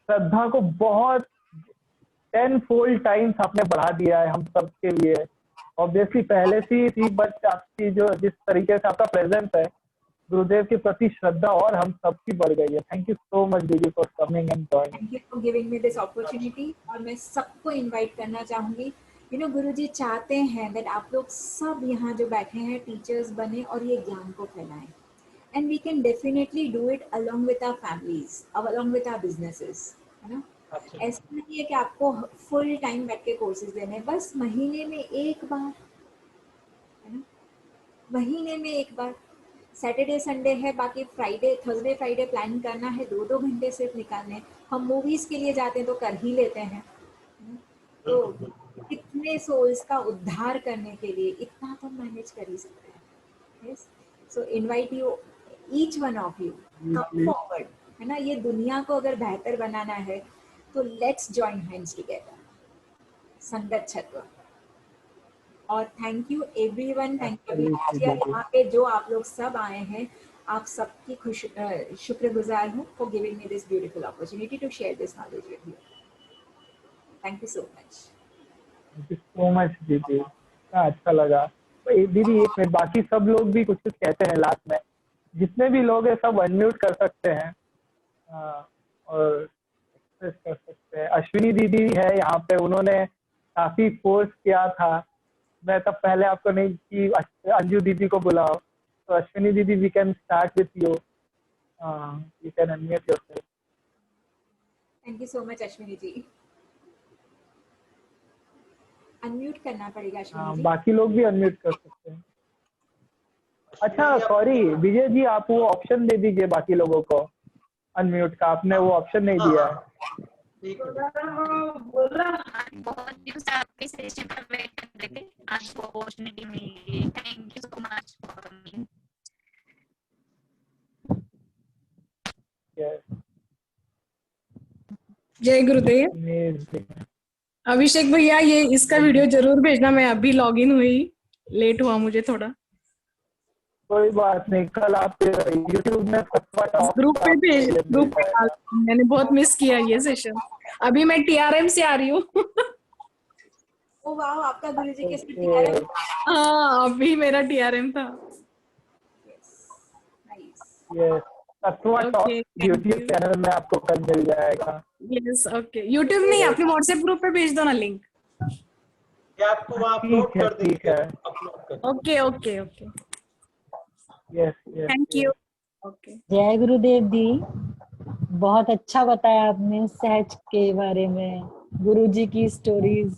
श्रद्धा को बहुत 10-fold टाइम्स आपने बढ़ा दिया है हम सब के लिए। ऑब्वियसली पहले से ही थी, बट आपकी जो जिस तरीके से आपका प्रेजेंस है, गुरुदेव के प्रति श्रद्धा और हम सबकी बढ़ गई है। थैंक यू सो मच दीदी for coming and joining. Thank you for giving me this opportunity. और मैं सबको इनवाइट करना चाहूंगी, यू नो, गुरुजी चाहते हैं दैट आप लोग सब यहाँ जो बैठे हैं टीचर्स बने और ये ज्ञान को फैलाएं, and we can definitely do it along with our families, along with our businesses, है ना। ऐसा नहीं है कि आपको फुल टाइम बैठ के कोर्सेज देने, बस महीने में एक बार, है ना, महीने में एक बार, सैटरडे संडे है, बाकी फ्राइडे थर्सडे फ्राइडे प्लान करना है, 2-2 घंटे सिर्फ निकालने। हम मूवीज के लिए जाते हैं तो कर ही लेते हैं, तो कितने सोल्स का उद्धार करने के लिए इतना तो मैनेज कर ही सकते हैं। Yes, so invite you, each one of you, come forward, है ना। ये दुनिया को अगर बेहतर बनाना है तो लेट्स जॉइन हैंड्स टुगेदर। संगच्छत्व। और thank you everyone, thank you यहाँ पे जो आप लोग सब आए हैं, आप सबकी शुक्रगुजार हूँ for giving me this beautiful opportunity to share this knowledge with you. Thank you so much. Thank you so much दीदी, अच्छा लगा। दीदी एक मिनट, बाकी सब लोग भी कुछ कुछ कहते हैं लास्ट में, जितने भी लोग हैं सब अनम्यूट कर सकते हैं और एक्सप्रेस कर सकते हैं। अश्विनी दीदी है यहाँ पे, उन्होंने काफी फोर्स किया था, मैं तब पहले आपको नहीं कि अंजू दीदी को बुलाओ, तो अश्विनी दीदी we can start with you, you can unmute yourself. Thank you so much Ashwini ji. Unmute करना पड़ेगा अश्विनी जी। बाकी लोग भी अनम्यूट कर सकते हैं। अच्छा सॉरी विजय जी, आप वो ऑप्शन दे दीजिए बाकी लोगों को अनम्यूट का, आपने वो ऑप्शन नहीं दिया है। बहुत दिन से आपके सेशन का वेट कर रहे थे, आज को अपॉर्चुनिटी मिली। Thank you so much for coming. जय गुरुदेव। अभिषेक भैया ये इसका वीडियो जरूर भेजना, मैं अभी लॉगिन हुई, लेट हुआ मुझे थोड़ा। कोई बात नहीं, कल आप YouTube में ग्रुप पे भेज, ग्रुप पे डाल, मैंने बहुत मिस किया ये सेशन। अभी मैं TRM से आ रही हूँ। ओ वाह, आपका गुरुजी के साथ TRM? हाँ, अभी मेरा TRM था। YouTube चैनल में आपको कल मिल जाएगा। यस ओके, YouTube नहीं, अपने व्हाट्सएप ग्रुप पे भेज दो ना लिंक। आपको वहाँ अपलोड कर देंगे। Okay okay okay, yes thank you. Okay, जय गुरुदेव दी, बहुत अच्छा बताया आपने सहज के बारे में, गुरुजी की स्टोरीज,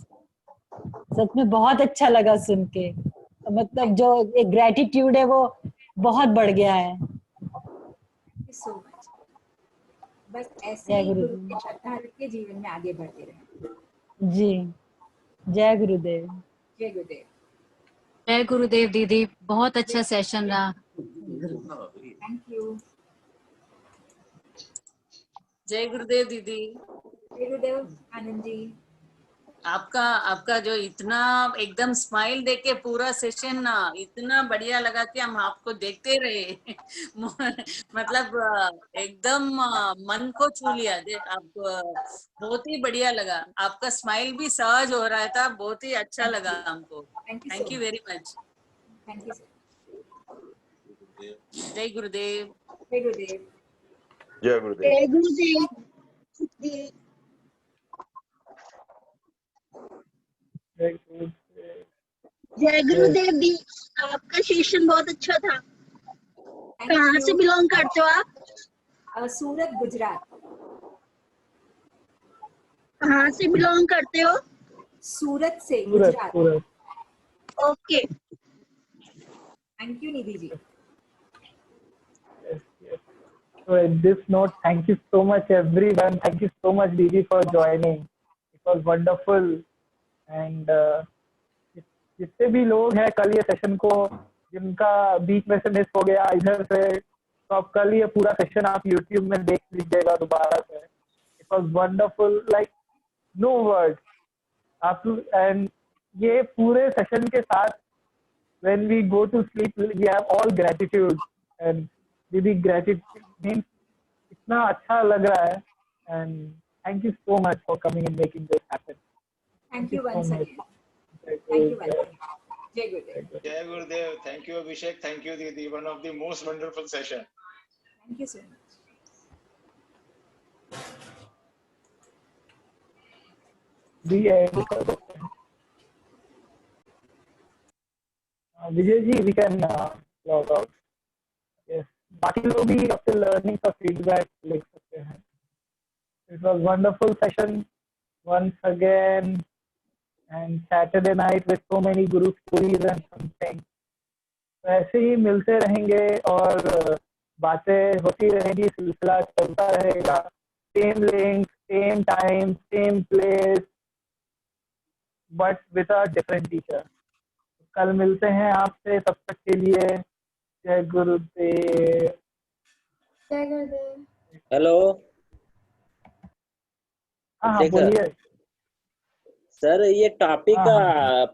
सच में बहुत अच्छा लगा सुन के। मतलब जो एक ग्रेटिट्यूड है वो बहुत बढ़ गया है। So much. बस ऐसे ही गुरु की श्रद्धा रखिए, जीवन में आगे बढ़ते रहें। जी, जय गुरुदेव। जय गुरुदेव। जय गुरुदेव दीदी, बहुत अच्छा सेशन रहा। Thank you. जय गुरुदेव दीदी। जय गुरुदेव आनंद जी। आपका जो इतना एकदम स्माइल देख के पूरा सेशन ना इतना बढ़िया लगा कि हम आपको देखते रहे। मतलब एकदम मन को छू लिया। आप बहुत ही बढ़िया लगा, आपका स्माइल भी सहज हो रहा था, बहुत ही अच्छा लगा हमको। Thank you very much. Thank you. जय गुरुदेव। जय गुरुदेव। जय गुरुदेव। जय गुरुदेव। जय गुरुदेव दी, आपका सेशन बहुत अच्छा था। कहाँ से बिलोंग करते हो आप? सूरत, गुजरात। कहाँ से बिलोंग करते हो? सूरत से, Gujarat. Okay, thank you Nidhi ji. So at this note, thank you so much everyone. Thank you so much Didi for joining. It was wonderful. And जितने भी लोग हैं कल ये सेशन को, जिनका बीच में से मिस हो गया इधर से, तो आप कल ये पूरा सेशन आप YouTube में देख लीजिएगा दोबारा से। It was wonderful, like no words. आप and ये पूरे सेशन के साथ when we go to sleep we have all gratitude, and दीदी gratitude means इतना अच्छा लग रहा है, and thank you so much for coming and making this happen. Thank you once again. Thank you once again. Jai Gurudev. Jai Gurudev. Thank you Abhishek. Thank you Didi. One of the most wonderful session. Thank you so much. Vijay ji, we can log out. Yes. बाकी लोग भी अपने learning का feedback लिख सकते हैं. It was wonderful session once again, and Saturday night with so many guru stories and something. ऐसे ही मिलते रहेंगे और बातें होती रहेंगी, सिलसिला चलता रहेगा. Same link, same time, same place, but with a different teacher. कल मिलते हैं आपसे, तब तक के लिए जय गुरुदेव। जय गुरुदेव। हेलो। हाँ बोलिए। सर ये टॉपिक हाँ, हाँ।